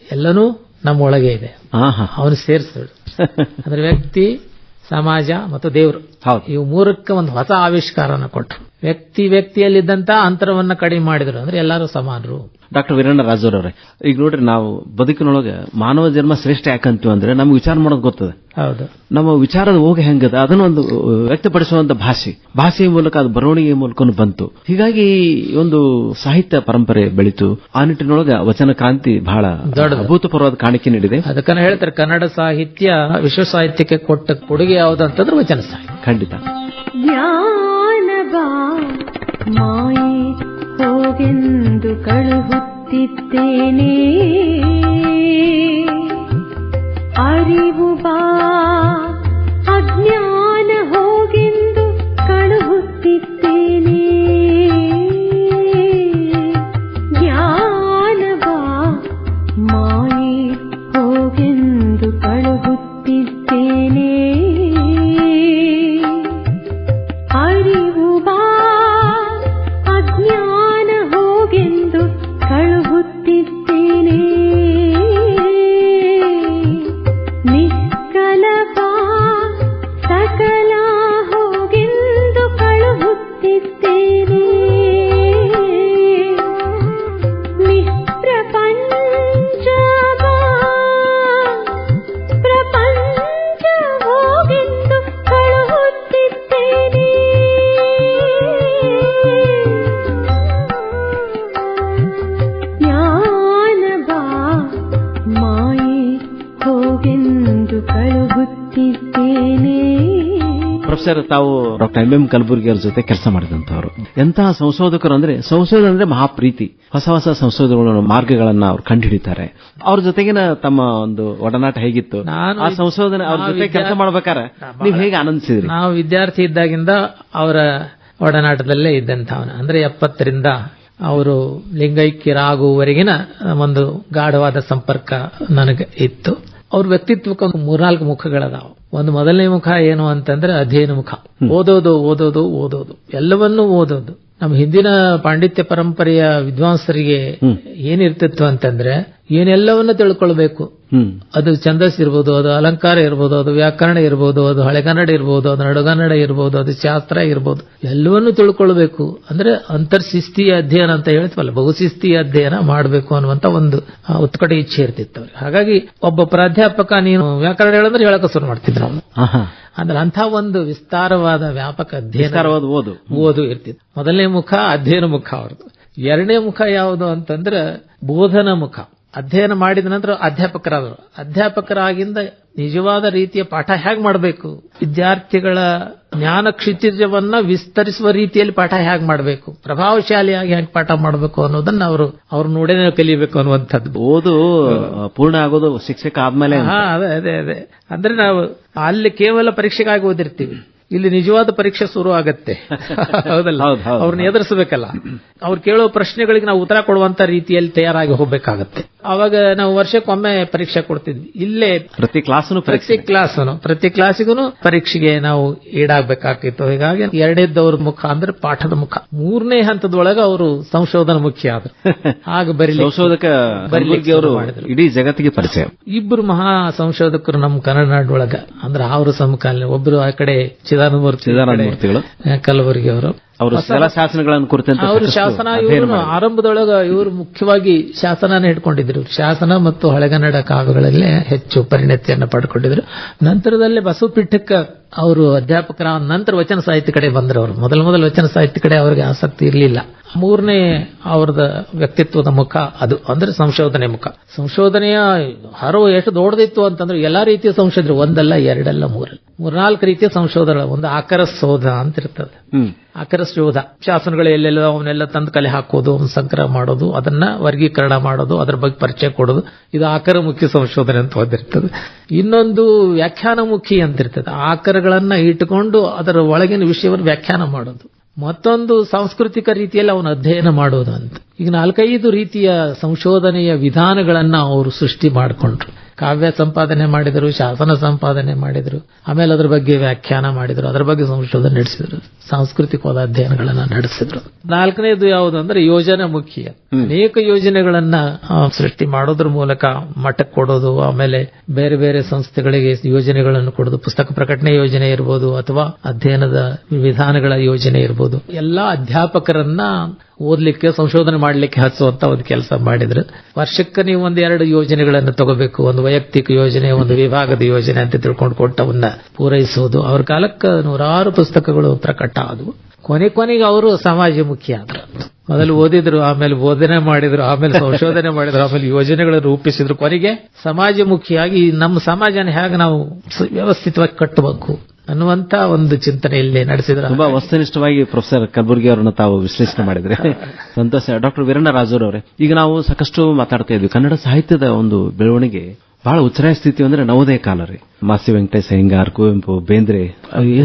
ಎಲ್ಲನೂ ನಮ್ಮ ಒಳಗೆ ಇದೆ, ಅವನು ಸೇರಿಸಿದ್ರು. ಅಂದ್ರೆ ವ್ಯಕ್ತಿ, ಸಮಾಜ ಮತ್ತು ದೇವರು, ಇವು ಮೂರಕ್ಕೆ ಒಂದು ಹೊಸ ಆವಿಷ್ಕಾರನ ಕೊಟ್ಟರು. ವ್ಯಕ್ತಿಯಲ್ಲಿದ್ದಂತ ಅಂತರವನ್ನ ಕಡಿಮೆ ಮಾಡಿದ್ರು. ಅಂದ್ರೆ ಎಲ್ಲರೂ ಸಮಾನರು. ಡಾಕ್ಟರ್ ವೀರಣ್ಣ ರಾಜೂರವ್ರೆ, ಈಗ ನೋಡ್ರಿ, ನಾವು ಬದುಕಿನೊಳಗೆ ಮಾನವ ಜನ್ಮ ಶ್ರೇಷ್ಠ ಯಾಕಂತೀವಿ ಅಂದ್ರೆ ನಮ್ಗೆ ವಿಚಾರ ಮಾಡೋದು ಗೊತ್ತದ. ಹೌದು, ನಮ್ಮ ವಿಚಾರದ ಹೋಗಿ ಹೆಂಗದ ಅದನ್ನೊಂದು ವ್ಯಕ್ತಪಡಿಸುವಂತ ಭಾಷೆಯ ಮೂಲಕ, ಅದು ಬರವಣಿಗೆಯ ಮೂಲಕ ಬಂತು. ಹೀಗಾಗಿ ಒಂದು ಸಾಹಿತ್ಯ ಪರಂಪರೆ ಬೆಳೀತು. ಆ ನಿಟ್ಟಿನೊಳಗೆ ವಚನ ಕ್ರಾಂತಿ ಬಹಳ ಅಭೂತಪೂರ್ವವಾದ ಕಾಣಿಕೆ ನೀಡಿದೆ. ಅದಕ್ಕನ್ನ ಹೇಳ್ತಾರೆ, ಕನ್ನಡ ಸಾಹಿತ್ಯ ವಿಶ್ವ ಸಾಹಿತ್ಯಕ್ಕೆ ಕೊಟ್ಟ ಕೊಡುಗೆ ಯಾವುದಂತಂದ್ರೆ ವಚನ ಸಾಹಿತ್ಯ. ಖಂಡಿತ. ಮಾಯೆ ಹೋಗೆಂದು ಕಳುಹುತ್ತಿದ್ದೇನೆ, ಅರಿವು ಬಾ ಅಜ್ಞಾನ ಹೋಗೆಂದು ಕಳುಹುತ್ತಿದ್ದೇನೆ, ಜ್ಞಾನ ಬಾ ಮಾಯೆ ಹೋಗೆಂದು ಕಳುಹುತ್ತಿದ್ದೇನೆ, ಅರಿವು ಬಾ ಅಜ್ಞಾನ ಹೋಗೆಂದು ಕಳುಹುತ್ತಿದ್ದೇನೆ, ನಿಷ್ಕಲ ಬಾ ಸಕಲ ಹೋಗೆಂದು ಕಳುಹುತ್ತಿದ್ದೇನೆ, ನಿಷ್ಪ್ರಪಂಚ ಬಾ ಪ್ರಪಂಚ ಹೋಗೆಂದು ಕಳುಹುತ್ತಿದ್ದೇನೆ, ಜ್ಞಾನ ಬಾ ಮಾಯೆ ಹೋಗೆಂದು ಕಳುಹುತ್ತಿದ್ದೇನೆ. ಪ್ರೊಫೆಸರ್, ತಾವು ಡಾಕ್ಟರ್ ಎಂ ಕಲಬುರ್ಗಿ ಅವ್ರ ಜೊತೆ ಕೆಲಸ ಮಾಡಿದಂತವರು. ಎಂತಹ ಸಂಶೋಧಕರು ಅಂದ್ರೆ, ಸಂಶೋಧನೆ ಅಂದ್ರೆ ಮಹಾಪ್ರೀತಿ. ಹೊಸ ಹೊಸ ಸಂಶೋಧನೆಗಳ ಮಾರ್ಗಗಳನ್ನ ಅವ್ರು ಕಂಡುಹಿಡಿತಾರೆ. ಅವ್ರ ಜೊತೆಗಿನ ತಮ್ಮ ಒಂದು ಒಡನಾಟ ಹೇಗಿತ್ತು? ಆ ಸಂಶೋಧನೆ ಅವ್ರ ಜೊತೆ ಕೆಲಸ ಮಾಡ್ಬೇಕಾರೆ ನೀವು ಹೇಗೆ ಆನಂದಿಸಿದ್ರಿ? ನಾವು ವಿದ್ಯಾರ್ಥಿ ಇದ್ದಾಗಿಂದ ಅವರ ಒಡನಾಟದಲ್ಲೇ ಇದ್ದಂಥವನು. ಅಂದ್ರೆ 70ರಿಂದ ಅವರು ಲಿಂಗೈಕ್ಯರಾಗುವವರೆಗಿನ ಒಂದು ಗಾಢವಾದ ಸಂಪರ್ಕ ನನಗೆ ಇತ್ತು. ಅವ್ರ ವ್ಯಕ್ತಿತ್ವಕ್ಕೆ 3-4 ಮುಖಗಳದಾವ. ಒಂದು ಮೊದಲನೇ ಮುಖ ಏನು ಅಂತಂದ್ರೆ ಅಧ್ಯಯನ ಮುಖ. ಓದೋದು ಎಲ್ಲವನ್ನೂ ಓದೋದು. ನಮ್ಮ ಹಿಂದಿನ ಪಾಂಡಿತ್ಯ ಪರಂಪರೆಯ ವಿದ್ವಾಂಸರಿಗೆ ಏನಿರ್ತಿತ್ತು ಅಂತಂದ್ರೆ ಏನೆಲ್ಲವನ್ನ ತಿಳ್ಕೊಳ್ಬೇಕು. ಅದು ಛಂದಸ್ ಇರ್ಬೋದು, ಅದು ಅಲಂಕಾರ ಇರ್ಬೋದು, ಅದು ವ್ಯಾಕರಣ ಇರ್ಬೋದು, ಅದು ಹಳೆಗನ್ನಡ ಇರ್ಬೋದು, ಅದು ನಡುಗನ್ನಡ ಇರ್ಬೋದು, ಅದು ಶಾಸ್ತ್ರ ಇರ್ಬೋದು, ಎಲ್ಲವನ್ನೂ ತಿಳ್ಕೊಳ್ಬೇಕು. ಅಂದ್ರೆ ಅಂತರ್ಶಿಸ್ತೀಯ ಅಧ್ಯಯನ ಅಂತ ಹೇಳ್ತೀವಲ್ಲ, ಬಹುಶಿಸ್ತೀಯ ಅಧ್ಯಯನ ಮಾಡಬೇಕು ಅನ್ನುವಂತ ಒಂದು ಉತ್ಕಟ ಇಚ್ಛೆ ಇರ್ತಿತ್ತು ಅವ್ರಿಗೆ. ಹಾಗಾಗಿ ಒಬ್ಬ ಪ್ರಾಧ್ಯಾಪಕ ನೀನು ವ್ಯಾಕರಣ ಹೇಳಂದ್ರೆ ಹೇಳಕ ಶುರು ಮಾಡ್ತಿದ್ರು ನಾವು. ಅಂದ್ರೆ ಅಂಥ ಒಂದು ವಿಸ್ತಾರವಾದ ವ್ಯಾಪಕ ಅಧ್ಯಯನ ಓದು ಇರ್ತಿತ್ತು. ಮೊದಲನೇ ಮುಖ ಅಧ್ಯಯನ ಮುಖ ಅವ್ರದ್ದು. ಎರಡನೇ ಮುಖ ಯಾವುದು ಅಂತಂದ್ರೆ ಬೋಧನಾ ಮುಖ. ಅಧ್ಯಯನ ಮಾಡಿದ ನಂತರ ಅಧ್ಯಾಪಕರಾದರು. ಅಧ್ಯಾಪಕರಾಗಿಂದ ನಿಜವಾದ ರೀತಿಯ ಪಾಠ ಹೇಗೆ ಮಾಡಬೇಕು, ವಿದ್ಯಾರ್ಥಿಗಳ ಜ್ಞಾನ ಕ್ಷಿತಿಜವನ್ನ ವಿಸ್ತರಿಸುವ ರೀತಿಯಲ್ಲಿ ಪಾಠ ಹೇಗೆ ಮಾಡಬೇಕು, ಪ್ರಭಾವಶಾಲಿಯಾಗಿ ಹೇಗೆ ಪಾಠ ಮಾಡಬೇಕು ಅನ್ನೋದನ್ನ ಅವರು ನೋಡೇನೆ ಕಲಿಯಬೇಕು ಅನ್ನುವಂಥದ್ದು. ಓದು ಪೂರ್ಣ ಆಗೋದು ಶಿಕ್ಷಕ ಆದ್ಮೇಲೆ. ಅದೇ ಅಂದ್ರೆ ನಾವು ಅಲ್ಲಿ ಕೇವಲ ಪರೀಕ್ಷೆಗಾಗಿ ಓದಿರ್ತೀವಿ, ಇಲ್ಲಿ ನಿಜವಾದ ಪರೀಕ್ಷೆ ಶುರು ಆಗತ್ತೆ. ಹೌದಲ್ಲ, ಅವ್ರನ್ನ ಎದುರಿಸಬೇಕಲ್ಲ. ಅವ್ರು ಕೇಳೋ ಪ್ರಶ್ನೆಗಳಿಗೆ ನಾವು ಉತ್ತರ ಕೊಡುವಂತ ರೀತಿಯಲ್ಲಿ ತಯಾರಾಗಿ ಹೋಗ್ಬೇಕಾಗತ್ತೆ. ಅವಾಗ ನಾವು ವರ್ಷಕ್ಕೊಮ್ಮೆ ಪರೀಕ್ಷೆ ಕೊಡ್ತಿದ್ವಿ. ಇಲ್ಲೇ ಪ್ರತಿ ಕ್ಲಾಸಿಗೂ ಪರೀಕ್ಷೆಗೆ ನಾವು ಈಡಾಗಬೇಕಾಗಿತ್ತು. ಹೀಗಾಗಿ ಎರಡನೇದವ್ರ ಮುಖ ಅಂದ್ರೆ ಪಾಠದ ಮುಖ. ಮೂರನೇ ಹಂತದೊಳಗೆ ಅವರು ಸಂಶೋಧನಾ ಮುಖ್ಯ ಆದ್ರು. ಆಗ ಬರೀಲಿಕ್ಕೆ ಇಡೀ ಜಗತ್ತಿಗೆ ಪರಿಚಯ. ಇಬ್ಬರು ಮಹಾ ಸಂಶೋಧಕರು ನಮ್ಮ ಕನ್ನಡ ನಾಡೊಳಗ ಅಂದ್ರೆ ಅವರು ಸಮಕಾಲೀನ. ಒಬ್ರು ಆ ಕಡೆ ಚಿದಾನಂದಮೂರ್ತಿಗಳು ಕಲಬುರಗಿ ಅವರು ಶಾಸನಗಳನ್ನು ಕುರಿತಂತೆ ಅವರು ಶಾಸನ ಆರಂಭದೊಳಗ ಇವರು ಮುಖ್ಯವಾಗಿ ಶಾಸನ ಇಟ್ಕೊಂಡಿದ್ರು. ಶಾಸನ ಮತ್ತು ಹಳೆಗನ್ನಡ ಕಾವ್ಯಗಳಲ್ಲೇ ಹೆಚ್ಚು ಪರಿಣತಿಯನ್ನು ಪಡ್ಕೊಂಡಿದ್ರು. ನಂತರದಲ್ಲಿ ಬಸವಪೀಠಕ್ಕೆ ಅವರು ಅಧ್ಯಾಪಕರ ನಂತರ ವಚನ ಸಾಹಿತ್ಯ ಕಡೆ ಬಂದ್ರು. ಅವರು ಮೊದಲ ವಚನ ಸಾಹಿತ್ಯ ಕಡೆ ಅವರಿಗೆ ಆಸಕ್ತಿ ಇರಲಿಲ್ಲ. ಮೂರನೇ ಅವರದ ವ್ಯಕ್ತಿತ್ವದ ಮುಖ ಅದು ಅಂದ್ರೆ ಸಂಶೋಧನೆ ಮುಖ. ಸಂಶೋಧನೆಯ ಹರವು ಎಷ್ಟು ದೊಡ್ಡದಿತ್ತು ಅಂತಂದ್ರೆ ಎಲ್ಲಾ ರೀತಿಯ ಸಂಶೋಧನೆ, ಒಂದಲ್ಲ ಎರಡಲ್ಲ ಮೂರ್ನಾಲ್ಕು ರೀತಿಯ ಸಂಶೋಧನೆ. ಒಂದು ಆಕರ ಶೋಧ ಅಂತ ಇರ್ತದೆ. ಆಕರ ಶೋಧ ಶಾಸನಗಳು ಎಲ್ಲೆಲ್ಲ ಅವನ್ನೆಲ್ಲ ತಂದು ಕಲೆ ಹಾಕೋದು, ಅವನ್ನ ಸಂಗ್ರಹ ಮಾಡೋದು, ಅದನ್ನ ವರ್ಗೀಕರಣ ಮಾಡೋದು, ಅದರ ಬಗ್ಗೆ ಪರಿಚಯ ಕೊಡೋದು. ಇದು ಆಕರ ಮುಖ್ಯ ಸಂಶೋಧನೆ ಅಂತ ಓದಿರ್ತದೆ. ಇನ್ನೊಂದು ವ್ಯಾಖ್ಯಾನ ಮುಖಿ ಅಂತಿರ್ತದೆ. ಆಕರಗಳನ್ನ ಇಟ್ಟುಕೊಂಡು ಅದರ ಒಳಗಿನ ವಿಷಯವನ್ನು ವ್ಯಾಖ್ಯಾನ ಮಾಡೋದು. ಮತ್ತೊಂದು ಸಾಂಸ್ಕೃತಿಕ ರೀತಿಯಲ್ಲಿ ಅವನು ಅಧ್ಯಯನ ಮಾಡೋದು ಅಂತ. ಈಗ 4-5 ರೀತಿಯ ಸಂಶೋಧನೆಯ ವಿಧಾನಗಳನ್ನ ಅವರು ಸೃಷ್ಟಿ ಮಾಡಿಕೊಂಡ್ರು. ಕಾವ್ಯ ಸಂಪಾದನೆ ಮಾಡಿದರು, ಶಾಸನ ಸಂಪಾದನೆ ಮಾಡಿದರು, ಆಮೇಲೆ ಅದರ ಬಗ್ಗೆ ವ್ಯಾಖ್ಯಾನ ಮಾಡಿದರು, ಅದರ ಬಗ್ಗೆ ಸಂಶೋಧನೆ ನಡೆಸಿದ್ರು, ಸಾಂಸ್ಕೃತಿಕವಾದ ಅಧ್ಯಯನಗಳನ್ನ ನಡೆಸಿದ್ರು. 4ನೇದು ಯಾವುದು ಅಂದ್ರೆ ಯೋಜನಾ ಮುಖ್ಯ. ಅನೇಕ ಯೋಜನೆಗಳನ್ನ ಸೃಷ್ಟಿ ಮಾಡೋದ್ರ ಮೂಲಕ ಮಠಕ್ಕೆ ಕೊಡೋದು, ಆಮೇಲೆ ಬೇರೆ ಬೇರೆ ಸಂಸ್ಥೆಗಳಿಗೆ ಯೋಜನೆಗಳನ್ನು ಕೊಡೋದು. ಪುಸ್ತಕ ಪ್ರಕಟಣೆ ಯೋಜನೆ ಇರ್ಬೋದು, ಅಥವಾ ಅಧ್ಯಯನದ ವಿಧಾನಗಳ ಯೋಜನೆ ಇರ್ಬೋದು. ಎಲ್ಲಾ ಅಧ್ಯಾಪಕರನ್ನ ಓದ್ಲಿಕ್ಕೆ ಸಂಶೋಧನೆ ಮಾಡಲಿಕ್ಕೆ ಹಚ್ಚುವಂತ ಒಂದು ಕೆಲಸ ಮಾಡಿದ್ರು. ವರ್ಷಕ್ಕೆ ನೀವು 1-2 ಯೋಜನೆಗಳನ್ನು ತಗೋಬೇಕು. ಒಂದು ವೈಯಕ್ತಿಕ ಯೋಜನೆ, ಒಂದು ವಿಭಾಗದ ಯೋಜನೆ ಅಂತ ತಿಳ್ಕೊಂಡು ಕೊಟ್ಟವನ್ನ ಪೂರೈಸೋದು. ಅವ್ರ ಕಾಲಕ್ಕೆ 100 ಪುಸ್ತಕಗಳು ಪ್ರಕಟ ಆದವು. ಕೊನೆಗೆ ಅವರು ಸಮಾಜಮುಖಿ ಆದ್ರು. ಮೊದಲು ಓದಿದ್ರು, ಆಮೇಲೆ ಬೋಧನೆ ಮಾಡಿದ್ರು, ಆಮೇಲೆ ಸಂಶೋಧನೆ ಮಾಡಿದ್ರು, ಆಮೇಲೆ ಯೋಜನೆಗಳನ್ನು ರೂಪಿಸಿದ್ರು. ಕೊನೆಗೆ ಸಮಾಜಮುಖಿಯಾಗಿ ನಮ್ಮ ಸಮಾಜನ ಹೇಗೆ ನಾವು ವ್ಯವಸ್ಥಿತವಾಗಿ ಕಟ್ಟಬೇಕು ಅನ್ನುವಂತ ಒಂದು ಚಿಂತನೆಯಲ್ಲಿ ನಡೆಸಿದ್ರು. ತುಂಬಾ ವಸ್ತುನಿಷ್ಠವಾಗಿ ಪ್ರೊಫೆಸರ್ ಕಲಬುರ್ಗಿ ಅವರನ್ನ ತಾವು ವಿಶ್ಲೇಷಣೆ ಮಾಡಿದ್ರೆ ಸಂತೋಷ. ಡಾಕ್ಟರ್ ವೀರಣ್ಣ ರಾಜೂರ್ ಅವರೇ, ಈಗ ನಾವು ಸಾಕಷ್ಟು ಮಾತಾಡ್ತಾ ಇದ್ವಿ. ಕನ್ನಡ ಸಾಹಿತ್ಯದ ಒಂದು ಬೆಳವಣಿಗೆ ಬಹಳ ಉಚ್ಚರಾಯ ಸ್ಥಿತಿ ಅಂದ್ರೆ ನವೋದಯ ಕಾಲ ರೀ. ಮಾಸ್ತಿ ವೆಂಕಟೇಶ್ ಅಯ್ಯಂಗಾರ್, ಕುವೆಂಪು, ಬೇಂದ್ರೆ,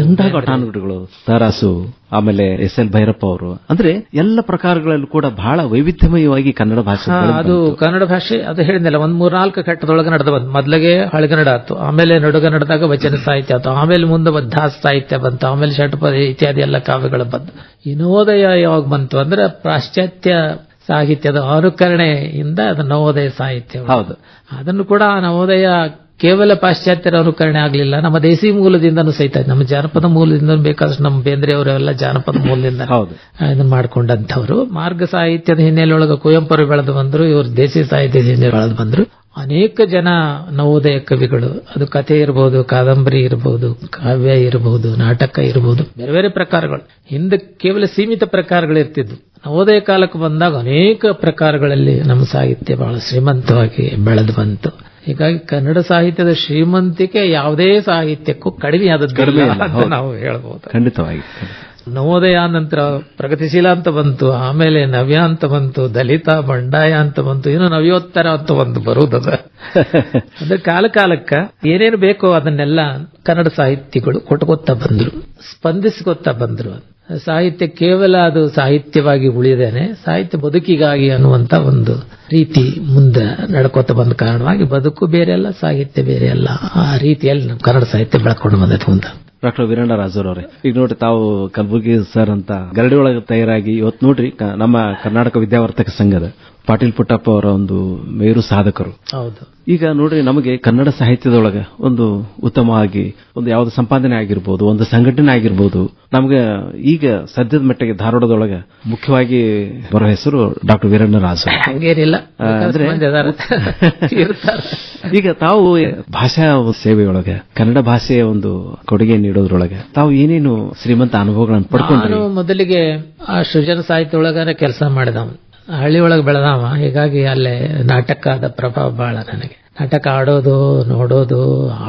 ಎಂತಹ ಘಟಾನುಘಟಿಗಳು, ತರಾಸು, ಆಮೇಲೆ SL ಭೈರಪ್ಪ ಅವರು, ಅಂದ್ರೆ ಎಲ್ಲ ಪ್ರಕಾರಗಳಲ್ಲೂ ಕೂಡ ಬಹಳ ವೈವಿಧ್ಯಮಯವಾಗಿ ಕನ್ನಡ ಭಾಷೆ. ಅದು ಕನ್ನಡ ಭಾಷೆ ಅದು ಹೇಳಿದ್ನಲ್ಲ, 1-3-4 ಘಟ್ಟದೊಳಗೆ ನಡೆದ ಬಂತು. ಮೊದಲಿಗೆ ಹಳೆಗನ್ನಡ ಆಯ್ತು, ಆಮೇಲೆ ನಡುಗನ್ನಡದಾಗ ವಚನ ಸಾಹಿತ್ಯ ಆಯ್ತು, ಆಮೇಲೆ ಮುಂದೆ ಬದ್ಧಾಸ ಸಾಹಿತ್ಯ ಬಂತು, ಆಮೇಲೆ ಷಟ್ಪದಿ ಇತ್ಯಾದಿ ಎಲ್ಲ ಕಾವ್ಯಗಳು ಬಂತು. ಈ ನವೋದಯ ಯಾವಾಗ ಬಂತು ಅಂದ್ರೆ ಪಾಶ್ಚಾತ್ಯ ಸಾಹಿತ್ಯದ ಅನುಕರಣೆಯಿಂದ ಅದು ನವೋದಯ ಸಾಹಿತ್ಯ. ಹೌದು, ಅದನ್ನು ಕೂಡ ನವೋದಯ ಕೇವಲ ಪಾಶ್ಚಾತ್ಯರ ಅನುಕರಣೆ ಆಗಲಿಲ್ಲ, ನಮ್ಮ ದೇಸಿ ಮೂಲದಿಂದನೂ ಸಹಿತ, ನಮ್ಮ ಜಾನಪದ ಮೂಲದಿಂದ ಬೇಕಾದಷ್ಟು ನಮ್ಮ ಬೇಂದ್ರೆ ಅವರೆಲ್ಲ ಜಾನಪದ ಮೂಲದಿಂದ ಇದನ್ನು ಮಾಡಿಕೊಂಡಂಥವ್ರು. ಮಾರ್ಗ ಸಾಹಿತ್ಯದ ಹಿನ್ನೆಲೆಯೊಳಗೆ ಕುವೆಂಪರು ಬೆಳೆದು ಬಂದ್ರು, ಇವರು ದೇಸಿ ಸಾಹಿತ್ಯದ ಹಿನ್ನೆಲೆ ಬೆಳೆದು ಬಂದ್ರು. ಅನೇಕ ಜನ ನವೋದಯ ಕವಿಗಳು, ಅದು ಕಥೆ ಇರಬಹುದು, ಕಾದಂಬರಿ ಇರಬಹುದು, ಕಾವ್ಯ ಇರಬಹುದು, ನಾಟಕ ಇರಬಹುದು, ಬೇರೆ ಬೇರೆ ಪ್ರಕಾರಗಳು. ಹಿಂದೆ ಕೇವಲ ಸೀಮಿತ ಪ್ರಕಾರಗಳಿರ್ತಿದ್ವು. ನವೋದಯ ಕಾಲಕ್ಕೆ ಬಂದಾಗ ಅನೇಕ ಪ್ರಕಾರಗಳಲ್ಲಿ ನಮ್ಮ ಸಾಹಿತ್ಯ ಬಹಳ ಶ್ರೀಮಂತವಾಗಿ ಬೆಳೆದು ಬಂತು. ಹೀಗಾಗಿ ಕನ್ನಡ ಸಾಹಿತ್ಯದ ಶ್ರೀಮಂತಿಕೆ ಯಾವುದೇ ಸಾಹಿತ್ಯಕ್ಕೂ ಕಡಿಮೆ ಆದದ್ದು ನಾವು ಹೇಳಬಹುದು. ಖಂಡಿತವಾಗಿ. ನವೋದಯ ನಂತರ ಪ್ರಗತಿಶೀಲ ಅಂತ ಬಂತು, ಆಮೇಲೆ ನವ್ಯ ಅಂತ ಬಂತು, ದಲಿತ, ಬಂಡಾಯ ಅಂತ ಬಂತು, ಇನ್ನು ನವ್ಯೋತ್ತರ ಅಂತ ಒಂದು ಬರುವುದದ. ಅಂದ್ರೆ ಕಾಲಕ್ಕ ಏನೇನು ಬೇಕೋ ಅದನ್ನೆಲ್ಲ ಕನ್ನಡ ಸಾಹಿತಿಗಳು ಕೊಟ್ಕೊತಾ ಬಂದ್ರು, ಸ್ಪಂದಿಸ್ಕೊತಾ ಬಂದ್ರು. ಸಾಹಿತ್ಯ ಕೇವಲ ಅದು ಸಾಹಿತ್ಯವಾಗಿ ಉಳಿದೇನೆ ಸಾಹಿತ್ಯ ಬದುಕಿಗಾಗಿ ಅನ್ನುವಂತ ಒಂದು ರೀತಿ ಮುಂದೆ ನಡ್ಕೋತ ಬಂದ ಕಾರಣವಾಗಿ ಬದುಕು ಬೇರೆ ಅಲ್ಲ, ಸಾಹಿತ್ಯ ಬೇರೆ ಅಲ್ಲ, ಆ ರೀತಿಯಲ್ಲಿ ನಮ್ಮ ಕನ್ನಡ ಸಾಹಿತ್ಯ ಬೆಳ್ಕೊಂಡು ಬಂದೈತೆ ಮುಂದೆ. ಡಾಕ್ಟರ್ ವೀರಣ್ಣ ರಾಜೂರ್ ಅವರೇ, ಈಗ ನೋಡ್ರಿ ತಾವು ಕಲಬುರಗಿ ಸರ್ ಅಂತ ಗರಡಿ ಒಳಗೆ ತಯಾರಾಗಿ ಇವತ್ತು ನೋಡ್ರಿ ನಮ್ಮ ಕರ್ನಾಟಕ ವಿದ್ಯಾವರ್ತಕ ಸಂಘದ ಪಾಟೀಲ್ ಪುಟ್ಟಪ್ಪ ಅವರ ಒಂದು ಮೇರು ಸಾಧಕರು. ಹೌದು. ಈಗ ನೋಡ್ರಿ ನಮಗೆ ಕನ್ನಡ ಸಾಹಿತ್ಯದೊಳಗೆ ಒಂದು ಉತ್ತಮವಾಗಿ ಒಂದು ಯಾವ್ದು ಸಂಪಾದನೆ ಆಗಿರ್ಬೋದು, ಒಂದು ಸಂಘಟನೆ ಆಗಿರ್ಬೋದು, ನಮ್ಗೆ ಈಗ ಸದ್ಯದ ಮಟ್ಟಿಗೆ ಧಾರವಾಡದೊಳಗೆ ಮುಖ್ಯವಾಗಿ ಬರೋ ಹೆಸರು ಡಾಕ್ಟರ್ ವೀರಣ್ಣ ರಾಜು. ಹಂಗೇನಿಲ್ಲ ಅಂದ್ರೆ ಈಗ ತಾವು ಭಾಷಾ ಸೇವೆಯೊಳಗೆ ಕನ್ನಡ ಭಾಷೆಯ ಒಂದು ಕೊಡುಗೆ ನೀಡೋದ್ರೊಳಗೆ ತಾವು ಏನೇನು ಶ್ರೀಮಂತ ಅನುಭವಗಳನ್ನು ಪಡ್ಕೊಂಡ್ರಿ? ನಾನು ಮೊದಲಿಗೆ ಆ ಸೃಜನ ಸಾಹಿತ್ಯ ಒಳಗಾನೆ ಕೆಲಸ ಮಾಡಿದವ, ಹಳ್ಳಿ ಒಳಗೆ ಬೆಳೆದವ. ಹೀಗಾಗಿ ಅಲ್ಲೇ ನಾಟಕದ ಪ್ರಭಾವ ಬಹಳ ನನಗೆ. ನಾಟಕ ಆಡೋದು, ನೋಡೋದು,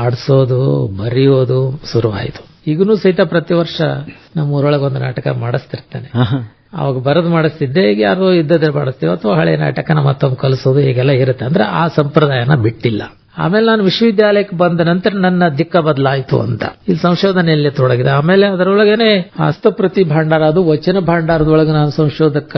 ಆಡಿಸೋದು, ಬರೆಯೋದು ಶುರುವಾಯಿತು. ಈಗನೂ ಸಹಿತ ಪ್ರತಿ ವರ್ಷ ನಮ್ಮ ಊರೊಳಗೆ ಒಂದು ನಾಟಕ ಮಾಡಿಸ್ತಿರ್ತಾನೆ. ಅವಾಗ ಬರೆದು ಮಾಡಿಸ್ತಿದ್ದೆ, ಈಗ ಯಾರು ಇದ್ದದ್ರೆ ಮಾಡಿಸ್ತೀವಿ ಅಥವಾ ಹಳೆ ನಾಟಕನ ಮತ್ತೊಮ್ಮೆ ಕಲಿಸೋದು ಹೀಗೆಲ್ಲ ಇರುತ್ತೆ. ಅಂದ್ರೆ ಆ ಸಂಪ್ರದಾಯನ ಬಿಟ್ಟಿಲ್ಲ. ಆಮೇಲೆ ನಾನು ವಿಶ್ವವಿದ್ಯಾಲಯಕ್ಕೆ ಬಂದ ನಂತರ ನನ್ನ ದಿಕ್ಕ ಬದಲಾಯಿತು ಅಂತ ಇಲ್ಲಿ ಸಂಶೋಧನೆಯಲ್ಲಿ ತೊಡಗಿದೆ. ಆಮೇಲೆ ಅದರೊಳಗೇನೆ ಹಸ್ತಪ್ರತಿ ಭಾಂಡಾರ, ಅದು ವಚನ ಭಾಂಡಾರದೊಳಗೆ ನಾನು ಸಂಶೋಧಕ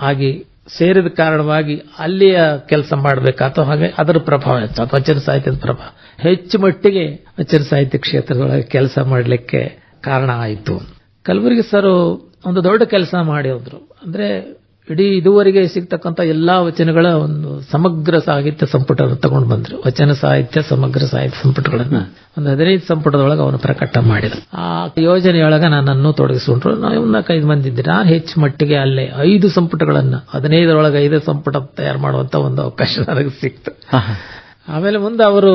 ಆಗಿ ಸೇರಿದ ಕಾರಣವಾಗಿ ಅಲ್ಲಿಯ ಕೆಲಸ ಮಾಡಬೇಕಾಯ್ತು. ಹಾಗೆ ಅದರ ಪ್ರಭಾವ ಹೆಚ್ಚಾಯ್ತು, ವಚನ ಸಾಹಿತ್ಯದ ಪ್ರಭಾವ ಹೆಚ್ಚು ಮಟ್ಟಿಗೆ ವಚನ ಸಾಹಿತ್ಯ ಕ್ಷೇತ್ರದೊಳಗೆ ಕೆಲಸ ಮಾಡಲಿಕ್ಕೆ ಕಾರಣ ಆಯಿತು. ಕಲಬುರಗಿ ಸರ್ ಒಂದು ದೊಡ್ಡ ಕೆಲಸ ಮಾಡಿ ಹೋದ್ರು. ಅಂದ್ರೆ ಇಡೀ ಇದುವರೆಗೆ ಸಿಗ್ತಕ್ಕಂಥ ಎಲ್ಲಾ ವಚನಗಳ ಒಂದು ಸಮಗ್ರ ಸಾಹಿತ್ಯ ಸಂಪುಟವನ್ನು ತಗೊಂಡು ಬಂದ್ರು. ವಚನ ಸಾಹಿತ್ಯ ಸಮಗ್ರ ಸಾಹಿತ್ಯ ಸಂಪುಟಗಳನ್ನ ಒಂದು 15 ಸಂಪುಟದೊಳಗೆ ಅವನು ಪ್ರಕಟ ಮಾಡಿದ್ರು. ಆ ಯೋಜನೆಯೊಳಗೆ ನನ್ನನ್ನು ತೊಡಗಿಸಿಕೊಂಡ್ರು. ನಾವು 5 ಮಂದಿ ಇದ್ದೆ. ನಾನು ಹೆಚ್ಚು ಮಟ್ಟಿಗೆ ಅಲ್ಲೇ 5 ಸಂಪುಟಗಳನ್ನ 15ರೊಳಗೆ 5 ಸಂಪುಟ ತಯಾರು ಮಾಡುವಂತ ಒಂದು ಅವಕಾಶ ನನಗೆ ಸಿಕ್ತು. ಆಮೇಲೆ ಮುಂದೆ ಅವರು